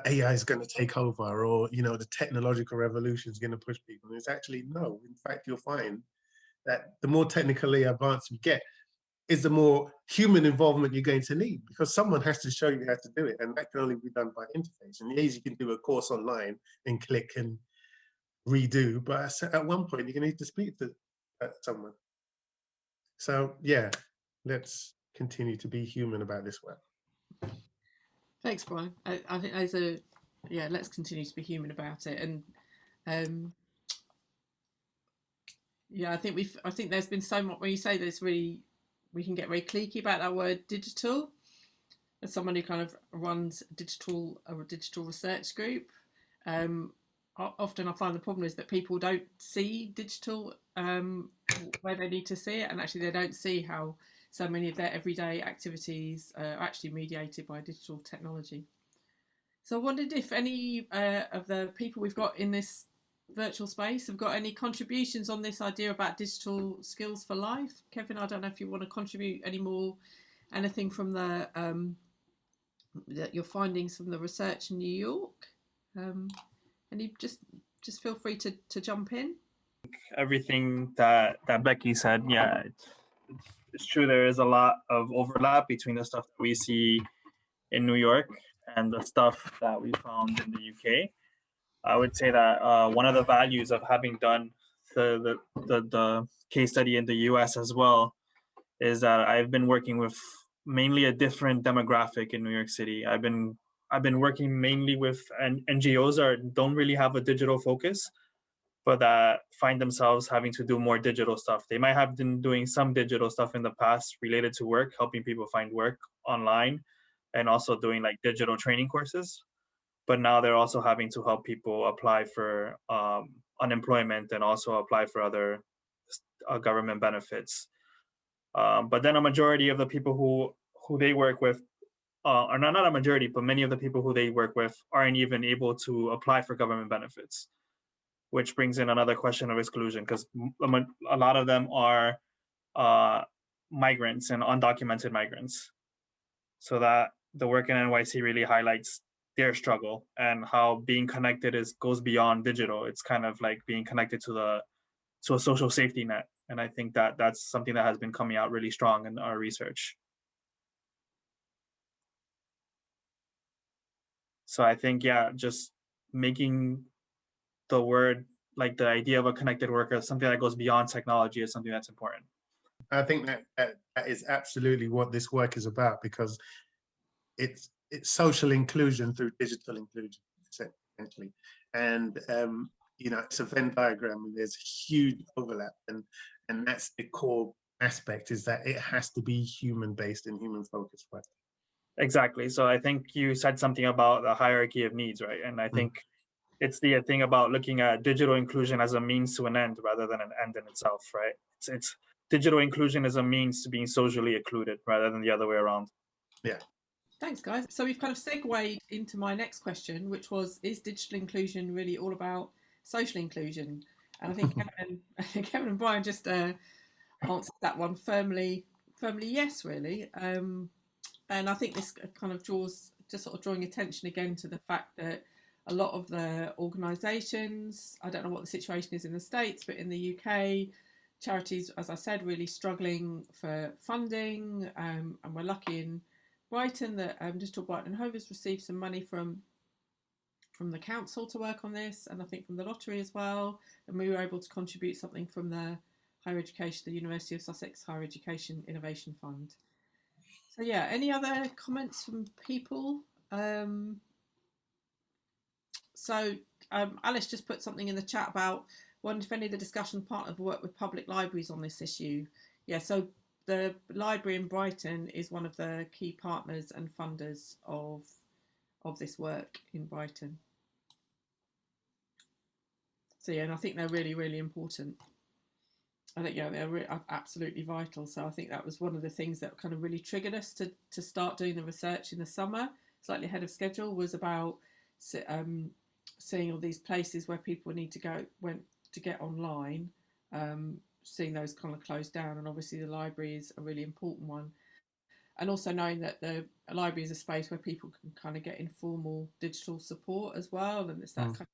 AI is going to take over, or, you know, the technological revolution is going to push people. And it's actually no. In fact, you'll find that the more technically advanced we get, is the more human involvement you're going to need, because someone has to show you how to do it. And that can only be done by interface. And yes, you can do a course online and click and redo, but at one point you're going to need to speak to someone. So yeah, let's continue to be human about this work. Thanks, Brian. I think there's let's continue to be human about it. And I think there's been so much, when you say this, really, we can get very cliquey about that word digital. As someone who kind of runs a digital research group, often I find the problem is that people don't see digital where they need to see it, and actually they don't see how so many of their everyday activities are actually mediated by digital technology. So I wondered if any of the people we've got in this virtual space have got any contributions on this idea about digital skills for life. Kevin, I don't know if you want to contribute any more, anything from your findings from the research in New York, and you just feel free to jump in. Everything that Becky said, yeah, it's true. There is a lot of overlap between the stuff that we see in New York and the stuff that we found in the UK. I would say that one of the values of having done the case study in the US as well is that I've been working with mainly a different demographic in New York City. I've been working mainly with NGOs that don't really have a digital focus, but that find themselves having to do more digital stuff. They might have been doing some digital stuff in the past related to work, helping people find work online, and also doing like digital training courses. But now they're also having to help people apply for unemployment and also apply for other government benefits. But then a majority of the people who they work with, or not a majority, but many of the people who they work with aren't even able to apply for government benefits, which brings in another question of exclusion, because a lot of them are migrants and undocumented migrants. So that the work in NYC really highlights their struggle and how being connected goes beyond digital. It's kind of like being connected to a social safety net. And I think that that's something that has been coming out really strong in our research. So I think, yeah, just making the word, like the idea of a connected worker, something that goes beyond technology, is something that's important. I think that is absolutely what this work is about, because it's social inclusion through digital inclusion, essentially. And you know, it's a Venn diagram, and there's huge overlap, and that's the core aspect, is that it has to be human based and human focused work. Exactly. So I think you said something about the hierarchy of needs, right? And I think it's the thing about looking at digital inclusion as a means to an end rather than an end in itself, right? It's digital inclusion as a means to being socially included rather than the other way around. Yeah. Thanks, guys. So we've kind of segued into my next question, which was, is digital inclusion really all about social inclusion? And I think Kevin and Brian just answered that one firmly yes, really. And I think this kind of drawing attention again to the fact that a lot of the organisations, I don't know what the situation is in the States, but in the UK, charities, as I said, really struggling for funding. And we're lucky in Brighton that Digital Brighton and Hove has received some money from the council to work on this, and I think from the lottery as well. And we were able to contribute something from the the University of Sussex Higher Education Innovation Fund. So yeah, any other comments from people? So Alice just put something in the chat about wondering if any of the discussion partners work with public libraries on this issue. Yeah, so the library in Brighton is one of the key partners and funders of this work in Brighton. So yeah, and I think they're really, really important. I think, yeah, they're absolutely vital. So I think that was one of the things that kind of really triggered us to start doing the research in the summer, slightly ahead of schedule, was about seeing all these places where people need to go went to get online, seeing those kind of closed down, and obviously the library is a really important one. And also knowing that the library is a space where people can kind of get informal digital support as well, and it's that kind of,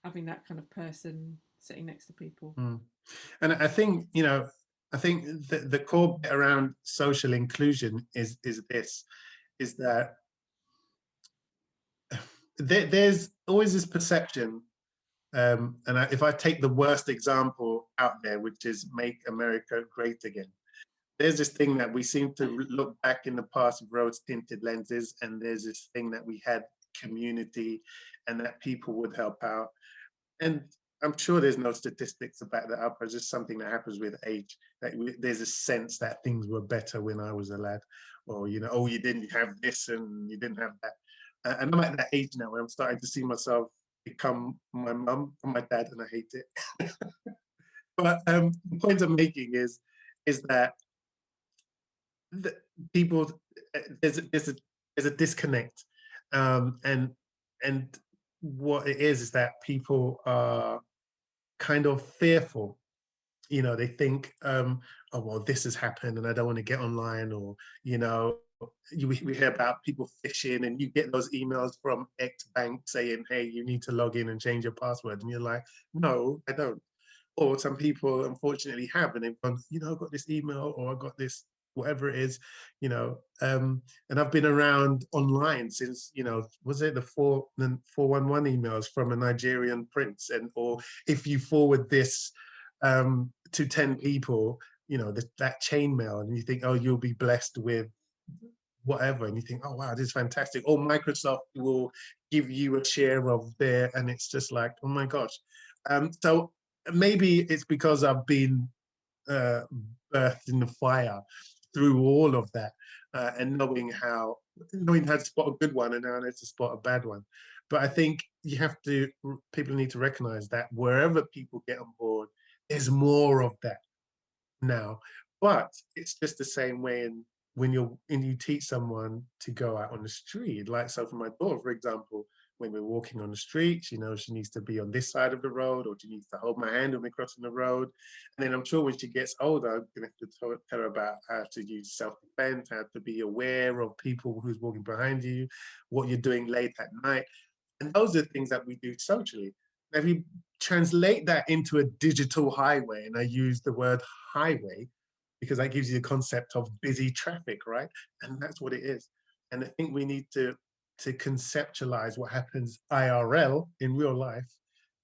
having that kind of person sitting next to people. And I think, I think the core bit around social inclusion is that there's always this perception, if I take the worst example out there, which is Make America Great Again, there's this thing that we seem to look back in the past with rose-tinted lenses, and there's this thing that we had community and that people would help out. And I'm sure there's no statistics to back that up. It's just something that happens with age. That there's a sense that things were better when I was a lad, or oh, you didn't have this and you didn't have that. And I'm at that age now where I'm starting to see myself become my mum and my dad, and I hate it. But the point I'm making is that people, there's a disconnect, and what it is that people are kind of fearful. They think, oh well, this has happened and I don't want to get online, or we hear about people phishing, and you get those emails from X bank saying, hey, you need to log in and change your password, and you're like, no, I don't. Or some people unfortunately have, and they've gone, I got this email, or I got this, whatever it is, and I've been around online since, was it the 411 emails from a Nigerian prince, or if you forward this to 10 people, that chain mail, and you think, oh, you'll be blessed with whatever, and you think, oh wow, this is fantastic. Or Microsoft will give you a share of their, and it's just like, oh my gosh. So maybe it's because I've been birthed in the fire through all of that, and knowing how to spot a good one and how to spot a bad one. But I think people need to recognize that wherever people get on board, there's more of that now. But it's just the same way when you teach someone to go out on the street. Like, so for my daughter, for example, when we're walking on the street, she knows she needs to be on this side of the road, or she needs to hold my hand when we're crossing the road. And then I'm sure when she gets older, I'm going to have to tell her about how to use self-defense, how to be aware of people who's walking behind you, what you're doing late at night. And those are things that we do socially. Now, if you translate that into a digital highway, and I use the word highway because that gives you the concept of busy traffic, right? And that's what it is. And I think we need to conceptualize what happens IRL, in real life,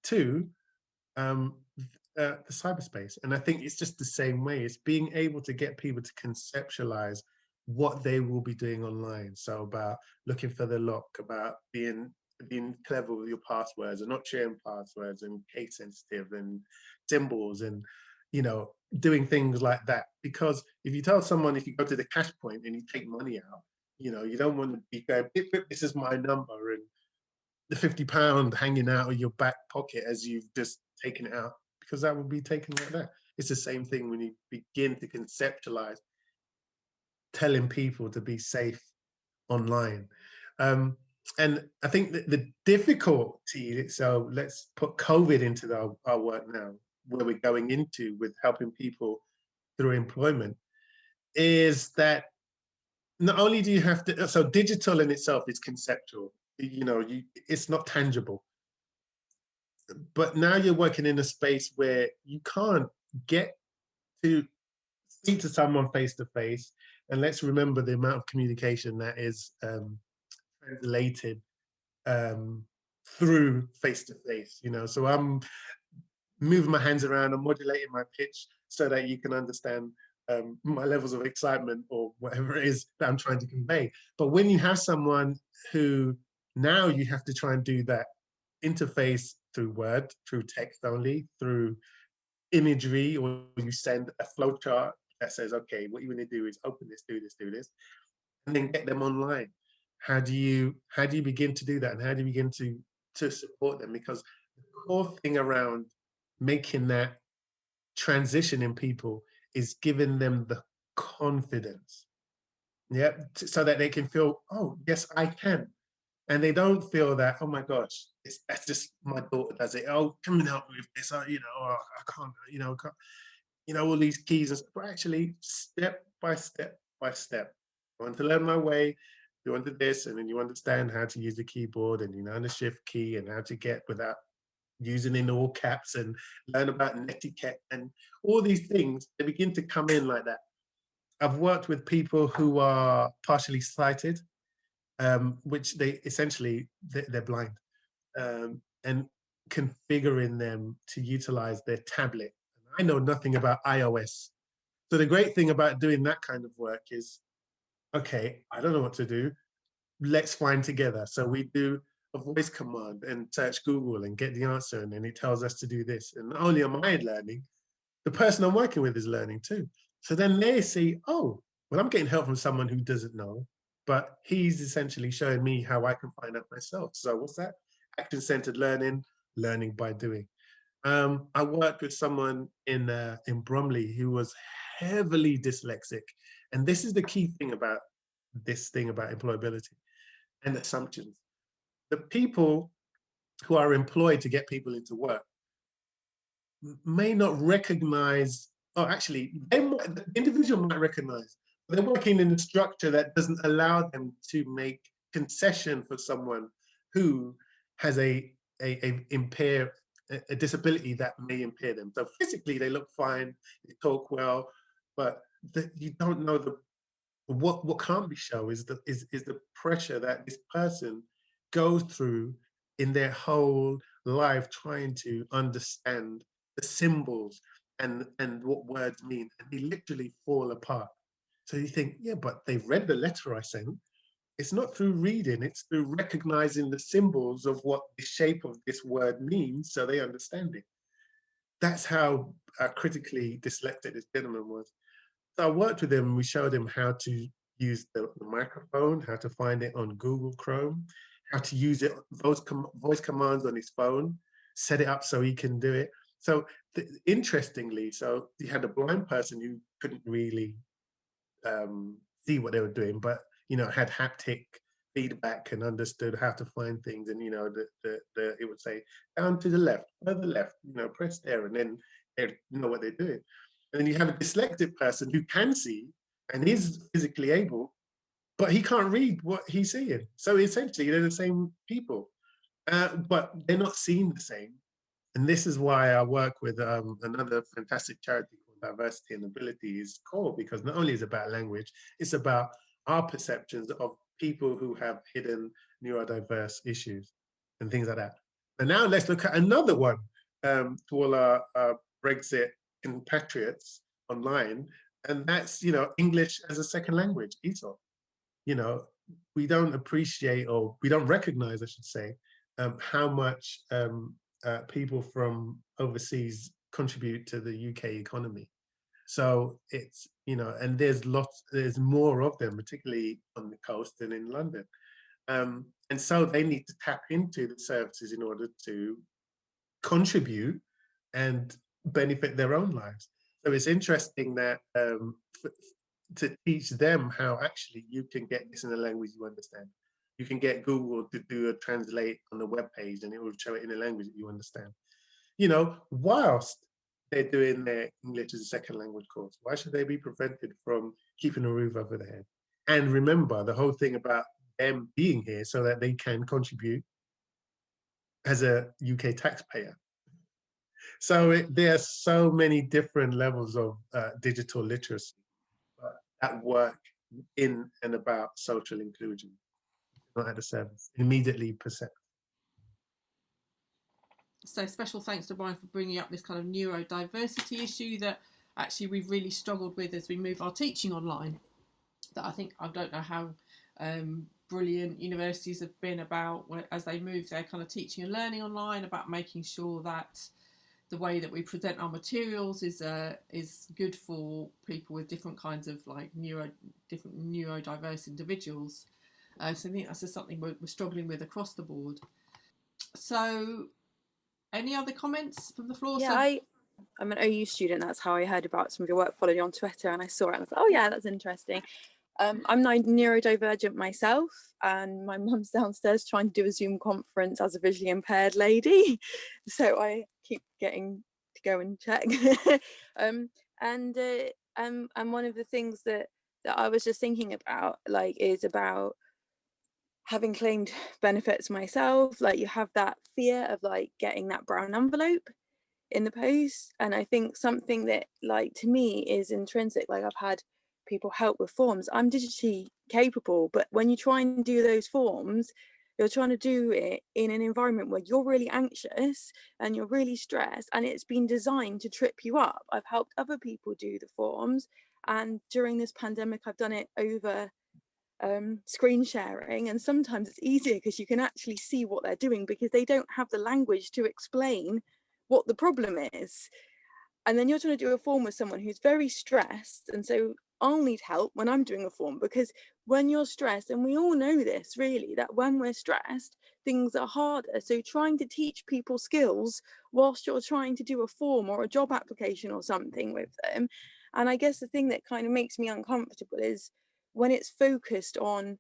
to the cyberspace. And I think it's just the same way. It's being able to get people to conceptualize what they will be doing online. So about looking for the lock, about being clever with your passwords and not sharing passwords, and case sensitive and symbols, and doing things like that. Because if you tell someone, if you go to the cash point and you take money out, you don't want to be going, this is my number, and the £50 hanging out of your back pocket as you've just taken it out, because that would be taken like that. It's the same thing when you begin to conceptualize telling people to be safe online. And I think that the difficulty, so let's put COVID into our work now, where we're going into with helping people through employment, is that not only do you have to, so digital in itself is conceptual, it's not tangible. But now you're working in a space where you can't get to speak to someone face to face. And let's remember the amount of communication that is translated through face to face. So I'm moving my hands around, I'm modulating my pitch so that you can understand my levels of excitement or whatever it is that I'm trying to convey. But when you have someone who now you have to try and do that interface through word, through text only, through imagery, or you send a flow chart that says, okay, what you want to do is open this, do this, and then get them online. How do you begin to do that, and how do you begin to support them? Because the core thing around making that transition in people is giving them the confidence, so that they can feel, oh yes, I can. And they don't feel that, oh my gosh, that's just my daughter does it. Oh, come and help me with this. You know, oh, I can't, all these keys. But actually, step by step by step. I want to learn my way. You want to this, and then you understand how to use the keyboard, and you know the shift key, and how to get without using in all caps, and learn about netiquette and all these things. They begin to come in like that. I've worked with people who are partially sighted, which they essentially they're blind, and configuring them to utilize their tablet. I know nothing about iOS. So the great thing about doing that kind of work is, okay, I don't know what to do. Let's find together. So we do a voice command and search Google and get the answer, and then it tells us to do this. And not only am I learning, the person I'm working with is learning too. So then they see, oh, well, I'm getting help from someone who doesn't know, but he's essentially showing me how I can find out myself. So what's that? Action-centered learning, learning by doing. I worked with someone in Bromley who was heavily dyslexic. And this is the key thing about this thing about employability and assumptions. The people who are employed to get people into work may not recognize, or actually, the individual might recognize, they're working in a structure that doesn't allow them to make concession for someone who has a disability that may impair them. So physically, they look fine, they talk well, but you don't know what can't be shown is the pressure that this person goes through in their whole life trying to understand the symbols and what words mean, and they literally fall apart. So you think, yeah, but they've read the letter I sent. It's not through reading, it's through recognizing the symbols of what the shape of this word means, so they understand it. That's how critically dyslexic this gentleman was. So I worked with him and we showed him how to use the microphone, how to find it on Google Chrome, how to use it, voice commands on his phone, set it up so he can do it. So interestingly, so you had a blind person who couldn't really see what they were doing, but had haptic feedback and understood how to find things. And it would say down to the left, further left, press there, and then they know what they're doing. And then you have a dyslexic person who can see and is physically able, but he can't read what he's seeing. So essentially, they're the same people, but they're not seen the same. And this is why I work with another fantastic charity called Diversity and Ability is core, because not only is it about language, it's about our perceptions of people who have hidden neurodiverse issues and things like that. And now let's look at another one to all our Brexit compatriots online, and that's English as a second language, ESOL. We don't appreciate, or we don't recognize, I should say, how much people from overseas contribute to the UK economy. So it's and there's more of them, particularly on the coast and in London, and so they need to tap into the services in order to contribute and benefit their own lives. So it's interesting that to teach them how actually you can get this in a language you understand. You can get Google to do a translate on the web page and it will show it in a language that you understand. Whilst they're doing their English as a second language course, why should they be prevented from keeping a roof over their head? And remember the whole thing about them being here so that they can contribute as a UK taxpayer. So there are so many different levels of digital literacy that work in and about social inclusion, not at the service, immediately perceived. So special thanks to Brian for bringing up this kind of neurodiversity issue that actually we've really struggled with as we move our teaching online. That I don't know how brilliant universities have been about as they move their kind of teaching and learning online, about making sure that the way that we present our materials is good for people with different kinds of different neurodiverse individuals. So I think that's just something we're struggling with across the board. So any other comments from the floor? Yeah, I'm an OU student. That's how I heard about some of your work, followed you on Twitter, and I saw it and I was like, oh yeah, that's interesting. I'm neurodivergent myself, and my mum's downstairs trying to do a Zoom conference as a visually impaired lady, so I keep getting to go and check. And one of the things that I was just thinking about, like, is about having claimed benefits myself. Like, you have that fear of like getting that brown envelope in the post, and I think something that, like, to me is intrinsic, like, I've had people help with forms. I'm digitally capable, but when you try and do those forms, you're trying to do it in an environment where you're really anxious and you're really stressed, and it's been designed to trip you up. I've helped other people do the forms, and during this pandemic I've done it over screen sharing, and sometimes it's easier because you can actually see what they're doing because they don't have the language to explain what the problem is. And then you're trying to do a form with someone who's very stressed, and so I'll need help when I'm doing a form, because when you're stressed, and we all know this really, that when we're stressed things are harder. So trying to teach people skills whilst you're trying to do a form or a job application or something with them. And I guess the thing that kind of makes me uncomfortable is when it's focused on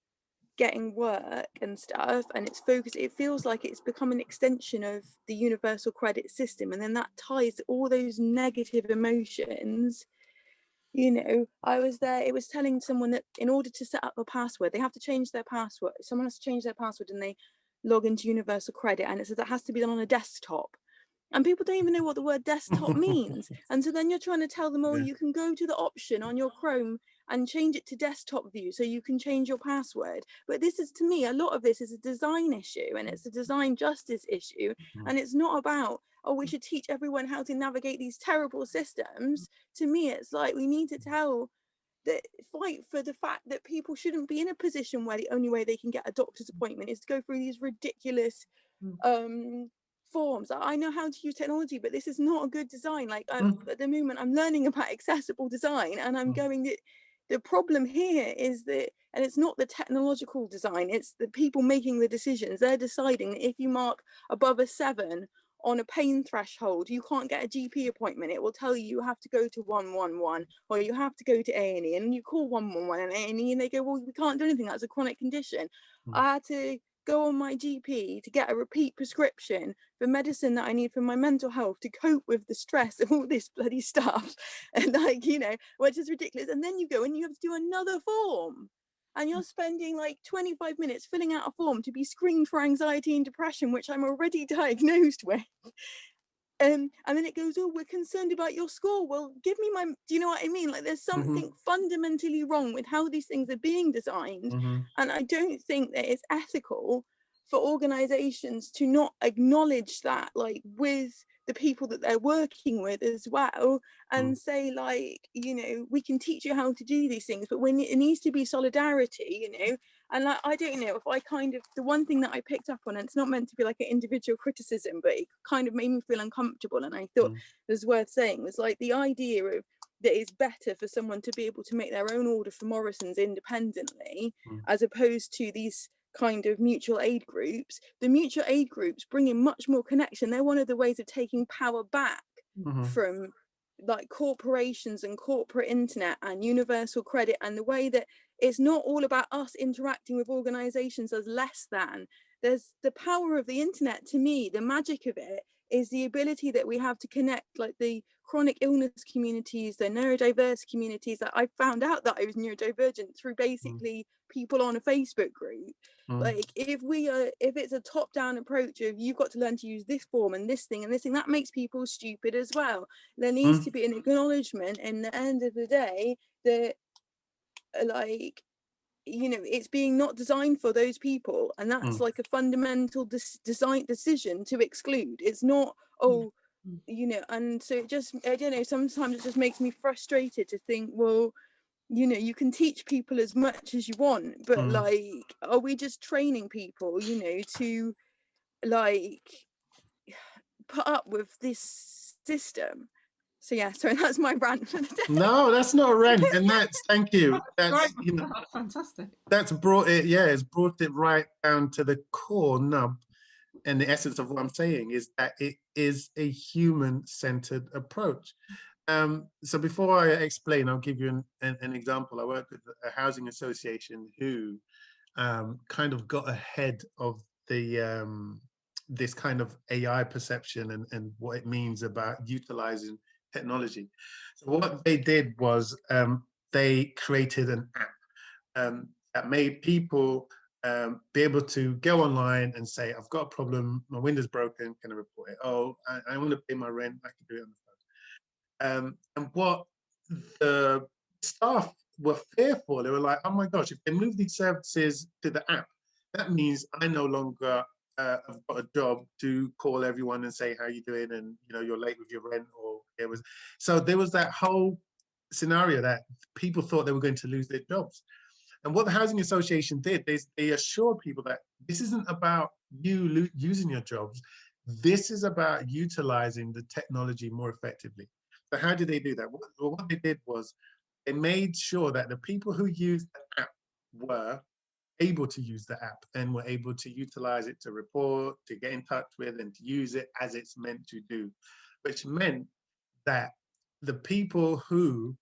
getting work and stuff, and it's focused, it feels like it's become an extension of the universal credit system, and then that ties all those negative emotions. You know, I was there, it was telling someone that in order to set up a password they have to change their password, someone has to change their password and they log into universal credit, and it says that has to be done on a desktop, and people don't even know what the word desktop means. And so then you're trying to tell them, oh, Yeah. you can go to the option on your Chrome and change it to desktop view so you can change your password. But this is, to me, a lot of this is a design issue, and it's a design justice issue. And it's not about, oh, we should teach everyone how to navigate these terrible systems. To me, it's like, we need to fight for the fact that people shouldn't be in a position where the only way they can get a doctor's appointment is to go through these ridiculous forms. I know how to use technology, but this is not a good design. Like, at the moment I'm learning about accessible design, and I'm going that the problem here is that, and it's not the technological design, it's the people making the decisions. They're deciding that if you mark above a 7 on a pain threshold, you can't get a GP appointment. It will tell you have to go to 111 or you have to go to A&E, and you call 111 and A&E, and they go, well, we can't do anything, that's a chronic condition. I had to go on my GP to get a repeat prescription for medicine that I need for my mental health to cope with the stress of all this bloody stuff, and like, you know, which is ridiculous. And then you go and you have to do another form, and you're spending like 25 minutes filling out a form to be screened for anxiety and depression, which I'm already diagnosed with. And then it goes, oh, we're concerned about your score. Well, give me my, do you know what I mean? Like, there's something fundamentally wrong with how these things are being designed. And I don't think that it's ethical for organizations to not acknowledge that, like, with the people that they're working with as well, and say, like, you know, we can teach you how to do these things, but when it needs to be solidarity, you know. And like, I don't know, if I kind of, the one thing that I picked up on, and it's not meant to be like an individual criticism, but it kind of made me feel uncomfortable, and I thought it was worth saying, was like the idea of that it's better for someone to be able to make their own order for Morrison's independently, as opposed to these kind of mutual aid groups. The mutual aid groups bring in much more connection. They're one of the ways of taking power back from like corporations and corporate internet and universal credit, and the way that it's not all about us interacting with organizations as less than. There's the power of the internet. To me, the magic of it is the ability that we have to connect, like the chronic illness communities, the neurodiverse communities. That I found out that I was neurodivergent through basically people on a Facebook group. Like, if it's a top-down approach of you've got to learn to use this form and this thing and this thing, that makes people stupid as well. There needs to be an acknowledgement in the end of the day that, like, you know, it's being not designed for those people, and that's like a fundamental design decision to exclude. It's not, oh, you know. And so it just, I don't know, sometimes it just makes me frustrated to think, well, you know, you can teach people as much as you want, but like, are we just training people, you know, to like put up with this system? So yeah, sorry, that's my rant for the day. No, that's not a rant, and that's, thank you. That's, you know, That's fantastic. that's brought it, yeah, it's brought it right down to the core nub, and the essence of what I'm saying is that it is a human-centered approach. So before I explain, I'll give you an example. I work with a housing association who kind of got ahead of the this kind of AI perception and what it means about utilizing technology. So what they did was they created an app that made people be able to go online and say, I've got a problem, my window's broken, can I report it? Oh, I want to pay my rent, I can do it on the phone. And what the staff were fearful, they were like, oh my gosh, if they move these services to the app, that means I no longer have got a job to call everyone and say, how you doing? And you're late with your rent, or it was. So there was that whole scenario that people thought they were going to lose their jobs. And what the Housing Association did, they assured people that this isn't about you using your jobs. This is about utilizing the technology more effectively. So how did they do that? Well, what they did was they made sure that the people who used the app were able to use the app and were able to utilize it to report, to get in touch with, and to use it as it's meant to do, which meant that the people who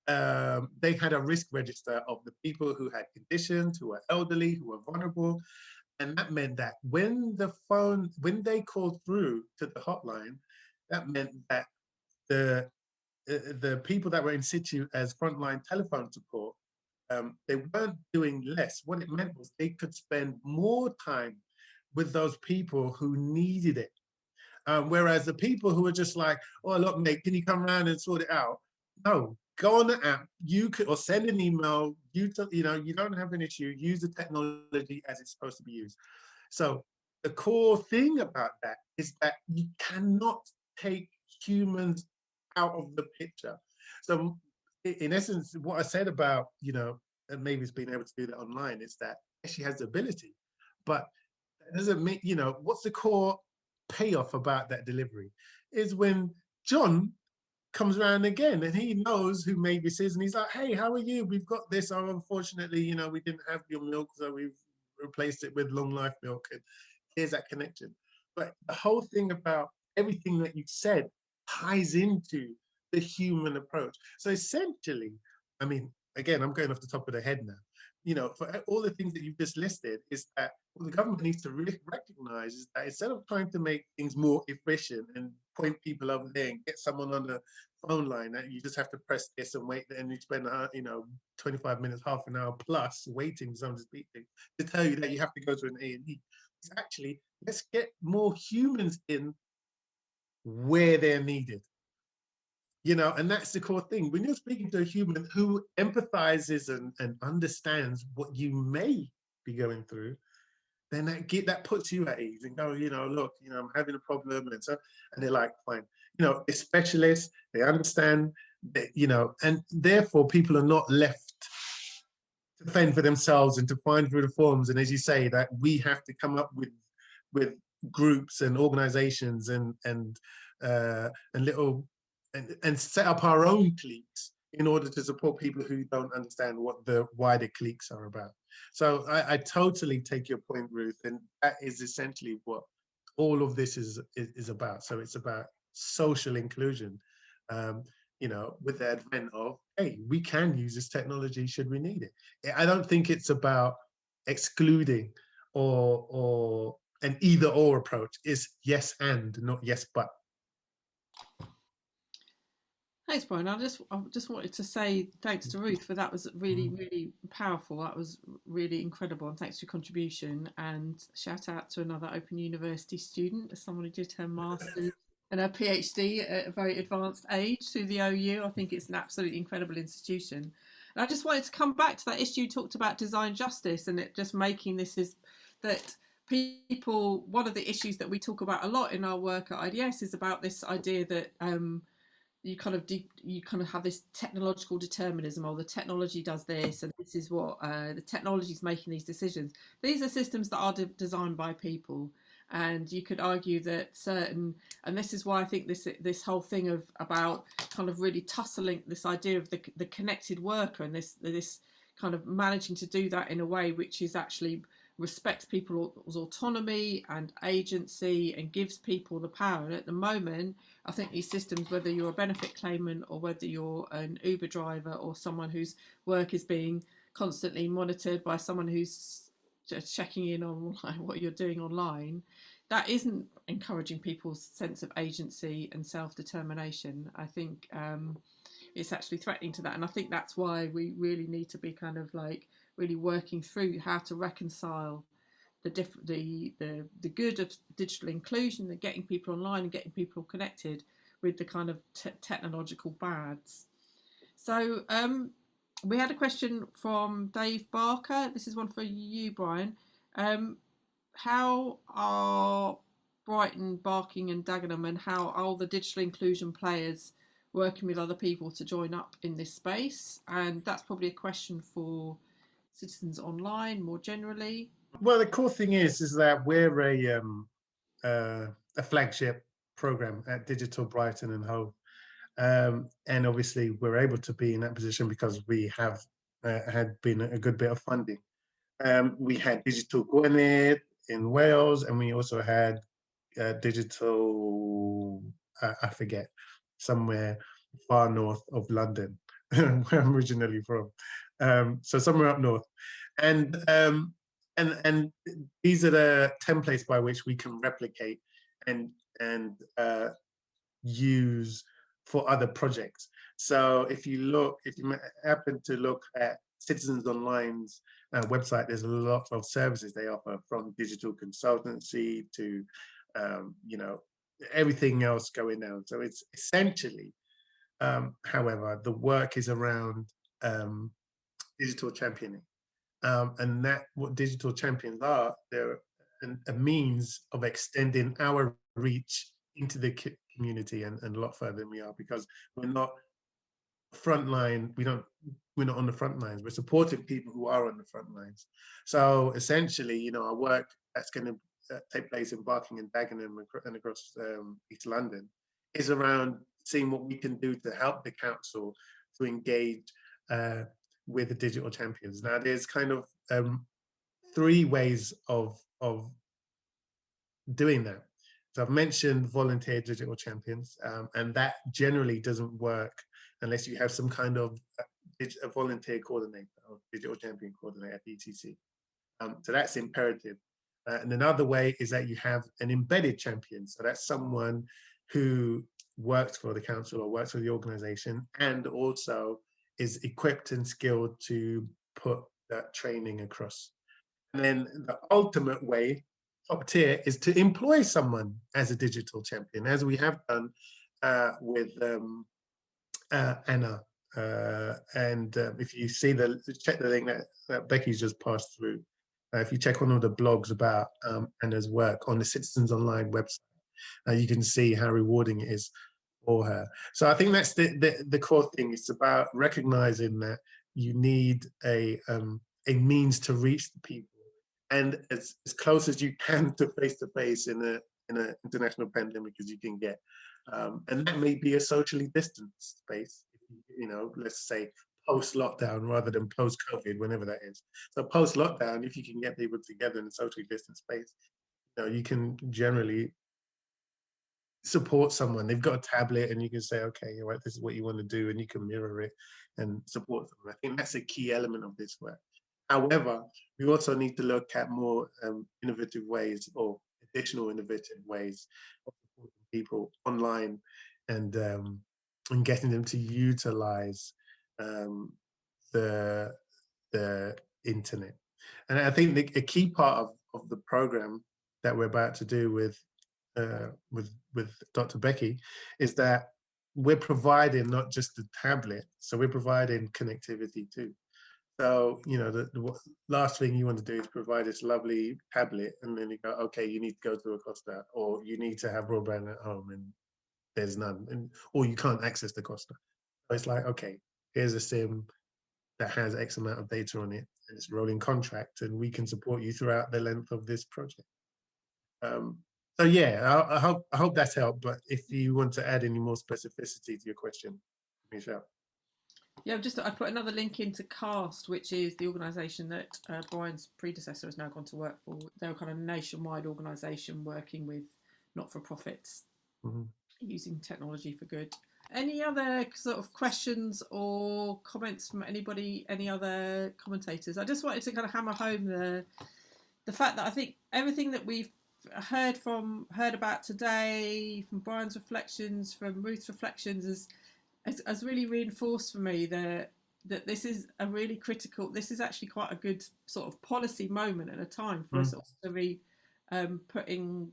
they had a risk register of the people who had conditions, who were elderly, who were vulnerable. And that meant that when they called through to the hotline, that meant that the people that were in situ as frontline telephone support, they weren't doing less. What it meant was they could spend more time with those people who needed it. Whereas the people who were just like, oh, look, mate, can you come around and sort it out? No, go on the app, or send an email, you don't have an issue, use the technology as it's supposed to be used. So the core thing about that is that you cannot take humans out of the picture. So in essence, what I said about, and Mavis being able to do that online, is that she has the ability, but that doesn't mean, what's the core payoff about that delivery is when John comes around again and he knows who Mavis is and he's like, hey, how are you? We've got this. Oh, unfortunately, we didn't have your milk, so we've replaced it with long life milk. And here's that connection. But the whole thing about everything that you said ties into the human approach. So essentially, I mean, again, I'm going off the top of the head now. For all the things that you've just listed, is that what the government needs to really recognize is that instead of trying to make things more efficient and point people over there and get someone on the phone line that you just have to press this and wait, and you spend 25 minutes, half an hour plus waiting for someone to speak to tell you that you have to go to an A&E. It's actually, let's get more humans in where they're needed. And that's the core thing. When you're speaking to a human who empathizes and understands what you may be going through, then that puts you at ease and go, look, I'm having a problem. And they're like, fine. They're specialists, they understand that, and therefore people are not left to fend for themselves and to find through the forms. And as you say, that we have to come up with groups and organizations and little and set up our own cliques in order to support people who don't understand what the wider cliques are about. So I totally take your point, Ruth, and that is essentially what all of this is about. So it's about social inclusion, with the advent of, hey, we can use this technology should we need it. I don't think it's about excluding or an either or approach. It's yes and, not yes but. Thanks, Brian. I just wanted to say thanks to Ruth, for that was really, really powerful. That was really incredible, and thanks for your contribution. And shout out to another Open University student, someone who did her master's and her PhD at a very advanced age through the OU. I think it's an absolutely incredible institution. And I just wanted to come back to that issue you talked about, design justice, and it just making this is that people. One of the issues that we talk about a lot in our work at IDS is about this idea that you kind of have this technological determinism, or the technology does this and this is what the technology is making these decisions. These are systems that are designed by people, and you could argue that and this is why I think this whole thing about kind of really tussling this idea of the connected worker, and this kind of managing to do that in a way which is actually respects people's autonomy and agency and gives people the power. And at the moment, I think these systems, whether you're a benefit claimant or whether you're an Uber driver or someone whose work is being constantly monitored by someone who's just checking in on what you're doing online, that isn't encouraging people's sense of agency and self-determination. I think it's actually threatening to that, and I think that's why we really need to be kind of like really working through how to reconcile the good of digital inclusion and getting people online and getting people connected with the kind of technological bads. So we had a question from Dave Barker. This is one for you, Brian. How are Brighton, Barking and Dagenham, and how are all the digital inclusion players working with other people to join up in this space? And that's probably a question for Citizens Online more generally. Well, the cool thing is that we're a flagship program at Digital Brighton and Hove. And obviously we're able to be in that position because we have had been a good bit of funding. We had Digital Gwynedd in Wales, and we also had Digital, I forget, somewhere far north of London, where I'm originally from. So somewhere up north. And these are the templates by which we can replicate and use for other projects. So if you happen to look at Citizens Online's website, there's a lot of services they offer, from digital consultancy to everything else going down. So it's essentially, however, the work is around digital championing, and that what digital champions are, they're a means of extending our reach into the community and a lot further than we are, because we're not frontline. We're not on the front lines. We're supporting people who are on the front lines. So essentially, our work that's going to take place in Barking and Dagenham and across East London is around seeing what we can do to help the council to engage with the digital champions. Now, there's kind of 3 ways of doing that. So I've mentioned volunteer digital champions, and that generally doesn't work unless you have some kind of a volunteer coordinator or digital champion coordinator at ETC. So that's imperative. And another way is that you have an embedded champion. So that's someone who works for the council or works for the organization and also is equipped and skilled to put that training across. And then the ultimate way, top tier, is to employ someone as a digital champion, as we have done with Anna. And if you see check the link that Becky's just passed through, if you check one of the blogs about Anna's work on the Citizens Online website, you can see how rewarding it is for her. So I think that's the core thing. It's about recognizing that you need a means to reach the people, and as close as you can to face-to-face in an international pandemic as you can get. And that may be a socially distanced space, let's say post-lockdown rather than post-COVID, whenever that is. So post-lockdown, if you can get people together in a socially distant space, you can generally support someone. They've got a tablet and you can say, okay, right, this is what you want to do, and you can mirror it and support them. I think that's a key element of this work. However, we also need to look at more innovative ways, or additional innovative ways of supporting people online and getting them to utilize the internet. And I think a key part of the program that we're about to do with Dr. Becky is that we're providing not just the tablet, so we're providing connectivity too. So, the last thing you want to do is provide this lovely tablet and then you go, okay, you need to go to a Costa, or you need to have broadband at home and there's none, or you can't access the Costa. So it's like, okay, here's a SIM that has X amount of data on it, and it's a rolling contract, and we can support you throughout the length of this project. So yeah, I hope that's helped. But if you want to add any more specificity to your question, give me a shout. Yeah, I put another link into CAST, which is the organisation that Brian's predecessor has now gone to work for. They're a kind of nationwide organisation working with not-for-profits using technology for good. Any other sort of questions or comments from anybody, any other commentators? I just wanted to kind of hammer home the fact that I think everything that we've heard about today, from Brian's reflections, from Ruth's reflections, has really reinforced for me that this is a really critical. This is actually quite a good sort of policy moment at a time for us to be putting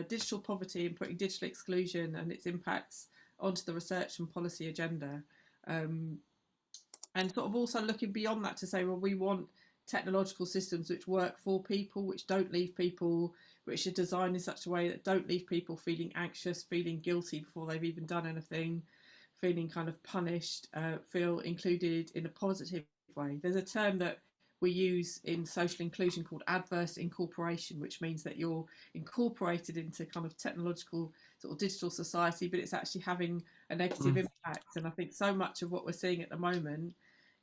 digital poverty and putting digital exclusion and its impacts onto the research and policy agenda, and sort of also looking beyond that to say, well, we want technological systems which work for people, which don't leave people, which are designed in such a way that don't leave people feeling anxious, feeling guilty before they've even done anything, feeling kind of punished, feel included in a positive way. There's a term that we use in social inclusion called adverse incorporation, which means that you're incorporated into kind of technological sort of digital society, but it's actually having a negative impact. And I think so much of what we're seeing at the moment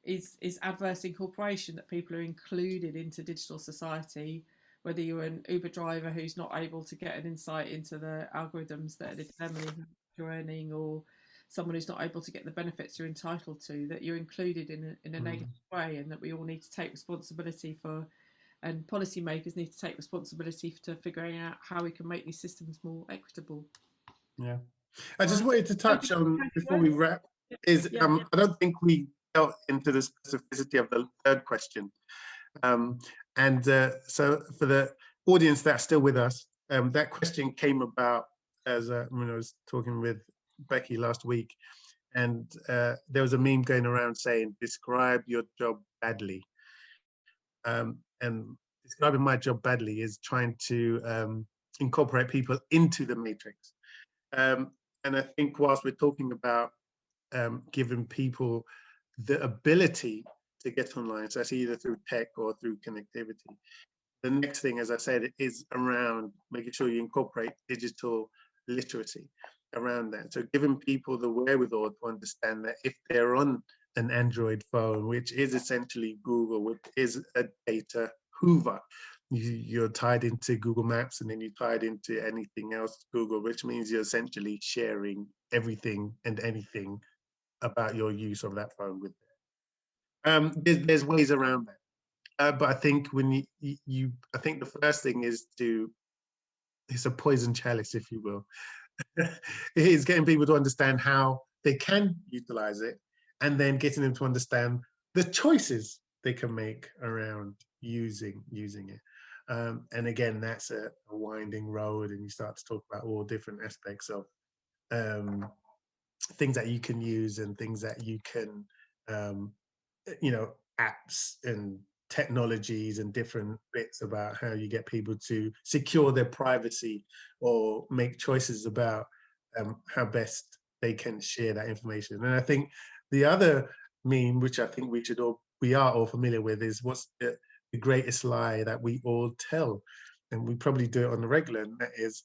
is adverse incorporation, that people are included into digital society, whether you're an Uber driver who's not able to get an insight into the algorithms that are determining how much you're earning, or someone who's not able to get the benefits you're entitled to, that you're included in a negative way, and that we all need to take responsibility for, and policymakers need to take responsibility to figuring out how we can make these systems more equitable. Yeah, I just wanted to touch on, before we wrap, is I don't think we delved into the specificity of the third question. So for the audience that's still with us, that question came about as when I was talking with Becky last week, and there was a meme going around saying, describe your job badly. And describing my job badly is trying to incorporate people into the matrix. And I think whilst we're talking about giving people the ability to get online, so that's either through tech or through connectivity, the next thing, as I said, is around making sure you incorporate digital literacy around that. So giving people the wherewithal to understand that if they're on an Android phone, which is essentially Google, which is a data hoover, you're tied into Google Maps, and then you're tied into anything else Google, which means you're essentially sharing everything and anything about your use of that phone with them. There's ways around that. But I think when I think the first thing is it's a poison chalice, if you will. It is getting people to understand how they can utilize it, and then getting them to understand the choices they can make around using it. And again, that's a winding road, and you start to talk about all different aspects of things that you can use and things that you can, apps and technologies and different bits about how you get people to secure their privacy or make choices about how best they can share that information. And I think the other meme, which I think we are all familiar with, is what's the greatest lie that we all tell, and we probably do it on the regular, and that is,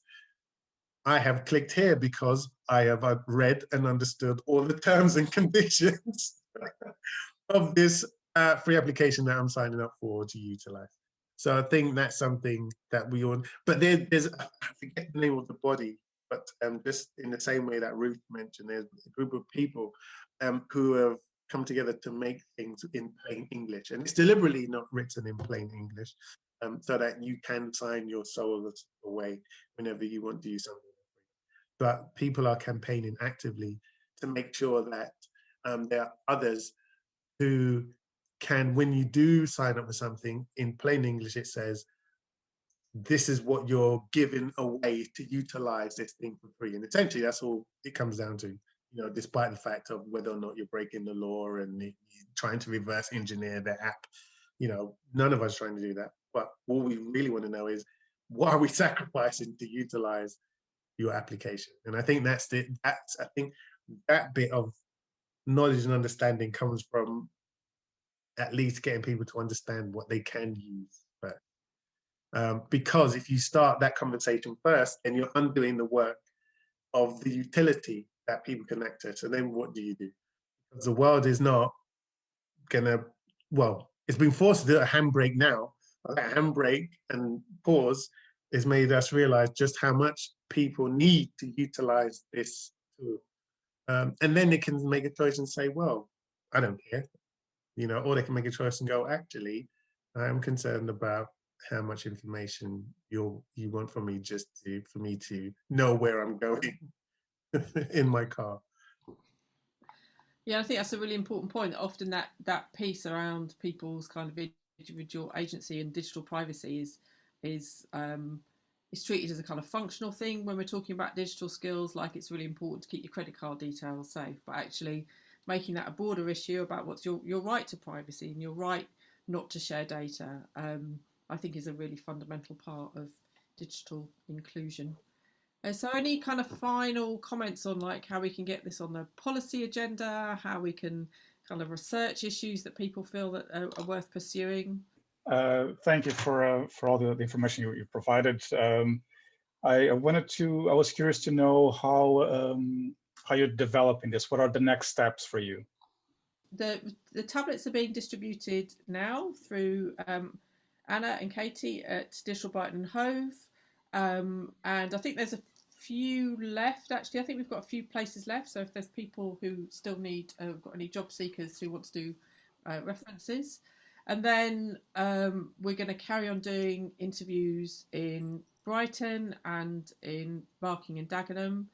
I have clicked here because I have read and understood all the terms and conditions of this free application that I'm signing up for to utilize. So I think that's something that we all, but there's, I forget the name of the body, but just in the same way that Ruth mentioned, there's a group of people who have come together to make things in plain English, and it's deliberately not written in plain English, so that you can sign your soul away whenever you want to use something. But people are campaigning actively to make sure that there are others who can, when you do sign up for something in plain English, it says, this is what you're giving away to utilize this thing for free. And essentially that's all it comes down to, despite the fact of whether or not you're breaking the law and you're trying to reverse engineer their app. None of us are trying to do that. But what we really want to know is, what are we sacrificing to utilize your application? And I think I think that bit of knowledge and understanding comes from at least getting people to understand what they can use first. Because if you start that conversation first, then you're undoing the work of the utility that people can access. And then what do? Because the world is not gonna, well, it's been forced to do a handbrake now. That handbrake and pause has made us realize just how much people need to utilize this tool. And then they can make a choice and say, well, I don't care, you know, or they can make a choice and go, actually, I'm concerned about how much information you want from me just for me to know where I'm going in my car. Yeah, I think that's a really important point. Often that piece around people's kind of individual agency and digital privacy is treated as a kind of functional thing when we're talking about digital skills. Like, it's really important to keep your credit card details safe, but actually making that a broader issue about what's your right to privacy and your right not to share data, I think is a really fundamental part of digital inclusion. So any kind of final comments on like how we can get this on the policy agenda, how we can kind of research issues that people feel that are worth pursuing? Thank you for all the information you provided. I was curious to know how you're developing this. What are the next steps for you? The tablets are being distributed now through Anna and Katie at Digital Brighton and Hove. And I think there's a few left, actually. I think we've got a few places left. So if there's people who still need, got any job seekers who want to do references. And then we're going to carry on doing interviews in Brighton and in Barking and Dagenham.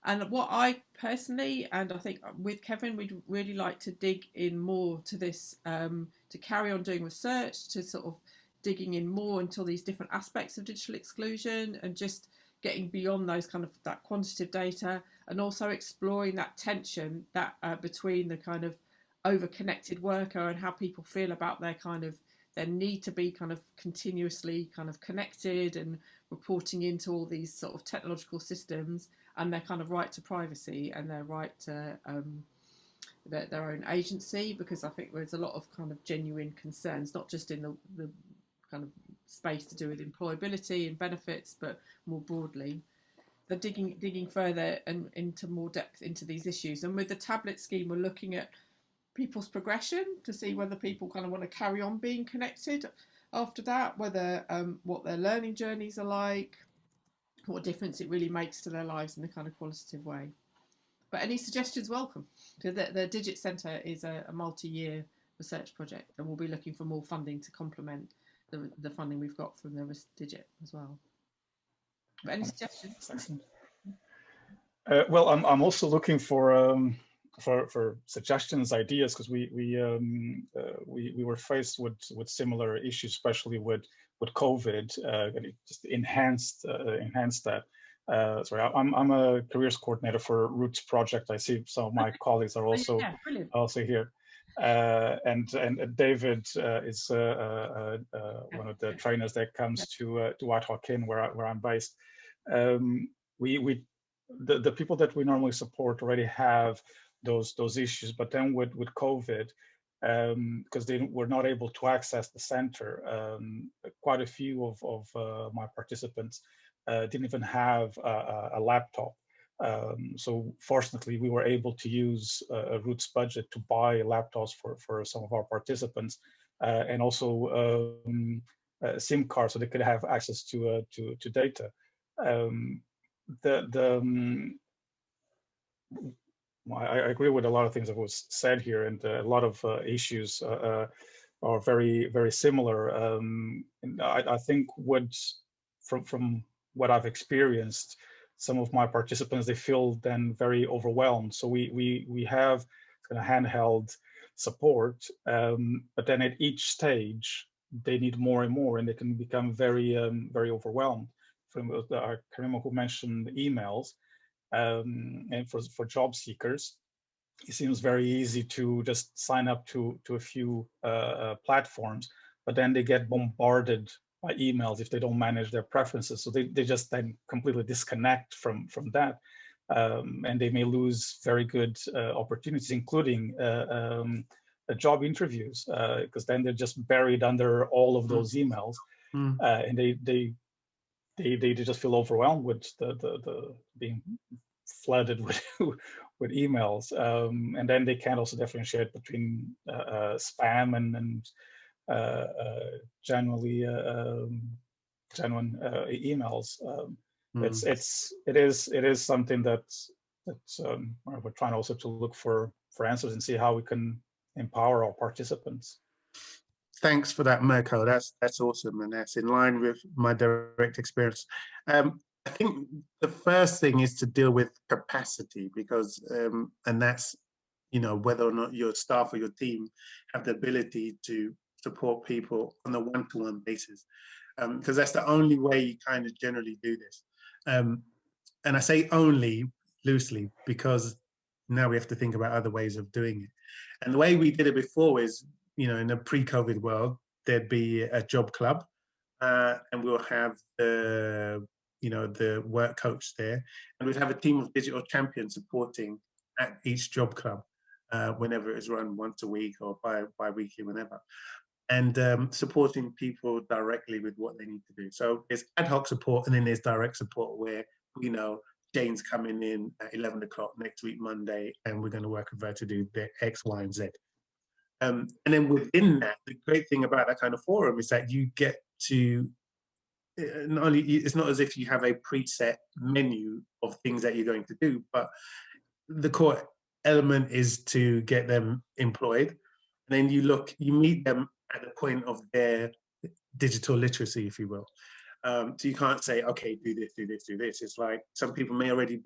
And what I personally, and I think with Kevin, we'd really like to dig in more to this, to carry on doing research, to sort of digging in more into these different aspects of digital exclusion and just getting beyond those kind of that quantitative data, and also exploring that tension that between the kind of over-connected worker and how people feel about their need to be kind of continuously kind of connected and reporting into all these sort of technological systems, and their kind of right to privacy and their right to their own agency, because I think there's a lot of kind of genuine concerns, not just in the kind of space to do with employability and benefits, but more broadly. They're digging further and into more depth into these issues. And with the tablet scheme, we're looking at people's progression to see whether people kind of want to carry on being connected after that, whether what their learning journeys are like, what difference it really makes to their lives in a kind of qualitative way. But any suggestions welcome. The Digit Centre is a multi-year research project, and we'll be looking for more funding to complement the funding we've got from the Digit as well. But any suggestions? Excellent. Well, I'm also looking for suggestions, ideas, because we were faced with similar issues, especially with COVID, and it just enhanced that. Sorry, I'm a careers coordinator for Roots Project. I see some of my colleagues are also here, and David is one of the trainers that comes to Ad Hoc in where I'm based. The people that we normally support already have those issues, but then with COVID, because they were not able to access the center, quite a few of my participants didn't even have a laptop. So fortunately, we were able to use a Roots budget to buy laptops for some of our participants, and also SIM cards so they could have access to data. I agree with a lot of things that was said here, and a lot of issues are very, very similar. And I think from what I've experienced, some of my participants, they feel then very overwhelmed. So we have kind of handheld support, but then at each stage they need more and more, and they can become very very overwhelmed. I can remember who mentioned emails. And for job seekers, it seems very easy to just sign up to a few platforms, but then they get bombarded by emails if they don't manage their preferences. So they just then completely disconnect from that, and they may lose very good opportunities, including job interviews, because then they're just buried under all of those emails, and they just feel overwhelmed with the being flooded with with emails, and then they can't also differentiate between spam and genuinely genuine emails. It is something that's we're trying also to look for answers and see how we can empower our participants. Thanks for that, Mirko. That's awesome, and that's in line with my direct experience. I think the first thing is to deal with capacity, because and that's, you know, whether or not your staff or your team have the ability to support people on a one-to-one basis, because that's the only way you kind of generally do this. And I say only loosely because now we have to think about other ways of doing it. And the way we did it before is, you know, in a pre-COVID world, there'd be a job club, and we'll have the, you know, the work coach there, and we'd have a team of digital champions supporting at each job club whenever it is run, once a week or bi-weekly, whenever, and supporting people directly with what they need to do. So there's ad hoc support, and then there's direct support where, you know, Jane's coming in at 11 o'clock next week, Monday, and we're going to work with her to do the X, Y, and Z. And then within that, the great thing about that kind of forum is that you get to, not only, it's not as if you have a preset menu of things that you're going to do, but the core element is to get them employed. And then you meet them at the point of their digital literacy, if you will. So you can't say, okay, do this, do this, do this. It's like some people may already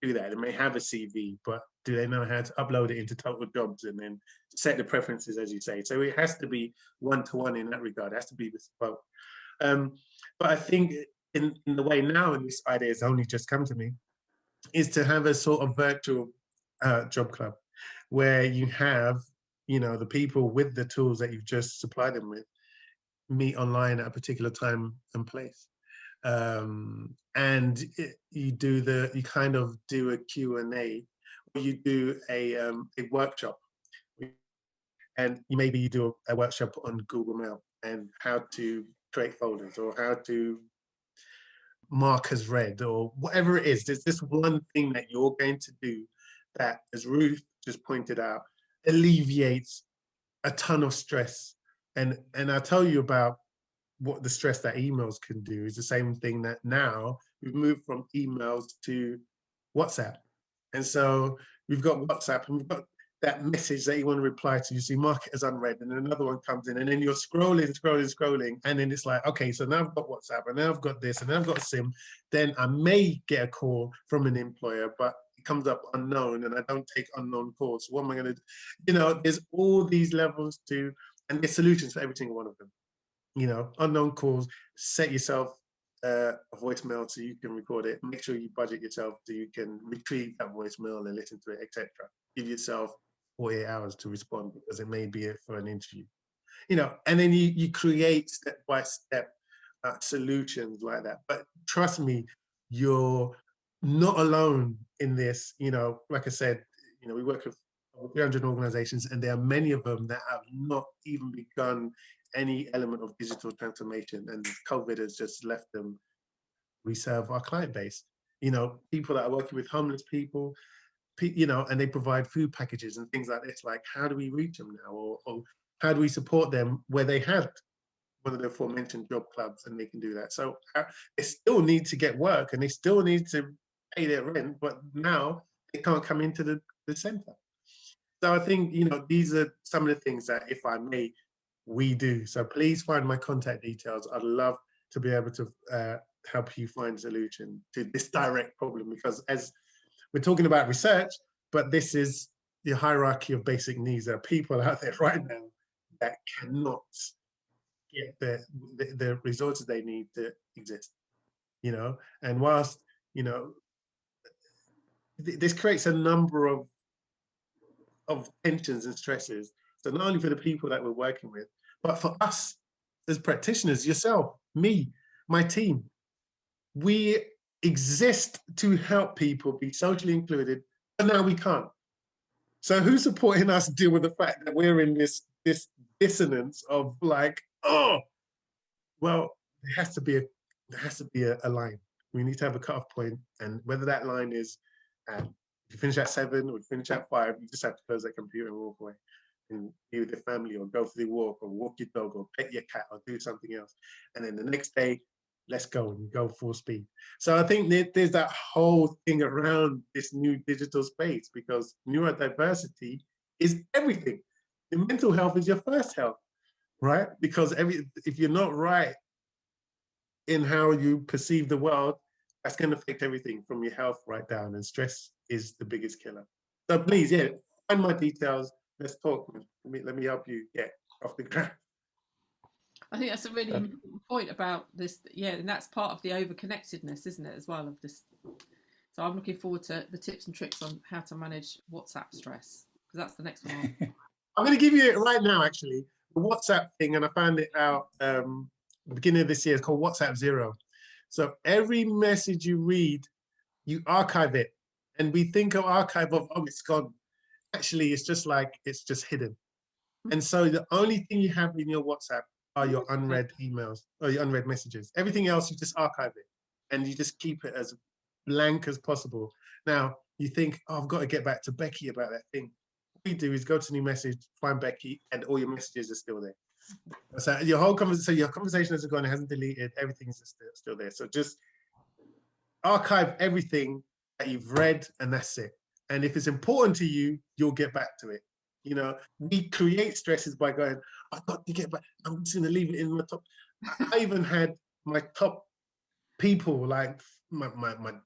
do that. They may have a CV, but do they know how to upload it into Total Jobs and then set the preferences, as you say? So it has to be one-to-one in that regard. It has to be bespoke. But I think in the way now, and this idea has only just come to me, is to have a sort of virtual job club where you have, you know, the people with the tools that you've just supplied them with meet online at a particular time and place. And you kind of do a Q&A, or you do a workshop, and maybe you do a workshop on Google Mail and how to create folders, or how to mark as read, or whatever it is. There's this one thing that you're going to do that, as Ruth just pointed out, alleviates a ton of stress. And I'll tell you about what the stress that emails can do is the same thing that now we've moved from emails to WhatsApp. And so we've got WhatsApp, and we've got that message that you want to reply to, you see mark it as unread, and then another one comes in, and then you're scrolling, and then it's like, okay, so now I've got WhatsApp, and now I've got this, and now I've got a SIM. Then I may get a call from an employer, but it comes up unknown, and I don't take unknown calls. So what am I going to do? You know, there's all these levels to, and there's solutions for every single one of them. You know, unknown calls, set yourself a voicemail so you can record it. Make sure you budget yourself so you can retrieve that voicemail and listen to it, etc. Give yourself 48 hours to respond, because it may be for an interview. You know, and then you create step-by-step solutions like that. But trust me, you're not alone in this. You know, like I said, you know, we work with 300 organizations, and there are many of them that have not even begun any element of digital transformation, and COVID has just left them. We serve our client base, you know, people that are working with homeless people, you know, and they provide food packages and things like this. Like, how do we reach them now, or how do we support them where they had one of the aforementioned job clubs and they can do that? So they still need to get work, and they still need to pay their rent, but now they can't come into the center. So I think, you know, these are some of the things that, if I may, we do. So please find my contact details. I'd love to be able to help you find a solution to this direct problem, because as we're talking about research, but this is the hierarchy of basic needs. There are people out there right now that cannot get the resources they need to exist, you know. And whilst, you know, this creates a number of tensions and stresses. So not only for the people that we're working with, but for us as practitioners, yourself, me, my team. We exist to help people be socially included, but now we can't. So who's supporting us deal with the fact that we're in this dissonance of like, oh, well, there has to be a line. We need to have a cutoff point, and whether that line is And if you finish at 7 or finish at 5, you just have to close that computer and walk away and be with your family or go for the walk or walk your dog or pet your cat or do something else. And then the next day, let's go and go full speed. So I think there's that whole thing around this new digital space, because neurodiversity is everything. Your mental health is your first health, right? Because if you're not right in how you perceive the world, that's going to affect everything from your health right down. And stress is the biggest killer. So please, yeah, find my details. Let's talk. Let me help you get off the ground. I think that's a really important point about this. Yeah, and that's part of the overconnectedness, isn't it, as well, of this. So I'm looking forward to the tips and tricks on how to manage WhatsApp stress, because that's the next one. I'm going to give you it right now, actually, the WhatsApp thing, and I found it out beginning of this year. It's called WhatsApp Zero. So every message you read, you archive it. And we think of archive of, oh, it's gone. Actually, it's just hidden. And so the only thing you have in your WhatsApp are your unread emails or your unread messages. Everything else, you just archive it and you just keep it as blank as possible. Now, you think, oh, I've got to get back to Becky about that thing. What you do is go to new message, find Becky, and all your messages are still there. So your whole conversation hasn't gone, it hasn't deleted, everything's still there. So just archive everything that you've read, and that's it. And if it's important to you, you'll get back to it. You know, we create stresses by going, I've got to get back. I'm just going to leave it in my top. I even had my top people, like my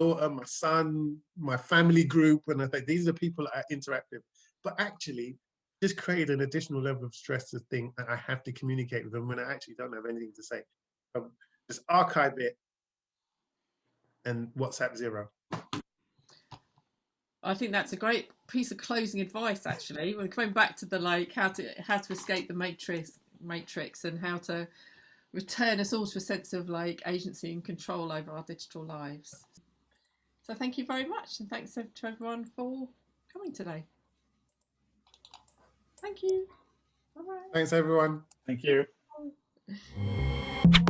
daughter, my son, my family group. And I think these are the people that I interact with. But actually, just created an additional level of stress to think that I have to communicate with them when I actually don't have anything to say. Just archive it and WhatsApp Zero. I think that's a great piece of closing advice, actually. We're coming back to the how to escape the matrix and how to return us all to a sense of agency and control over our digital lives. So thank you very much, and thanks to everyone for coming today. Thank you. Bye-bye. Thanks, everyone. Thank you. Bye.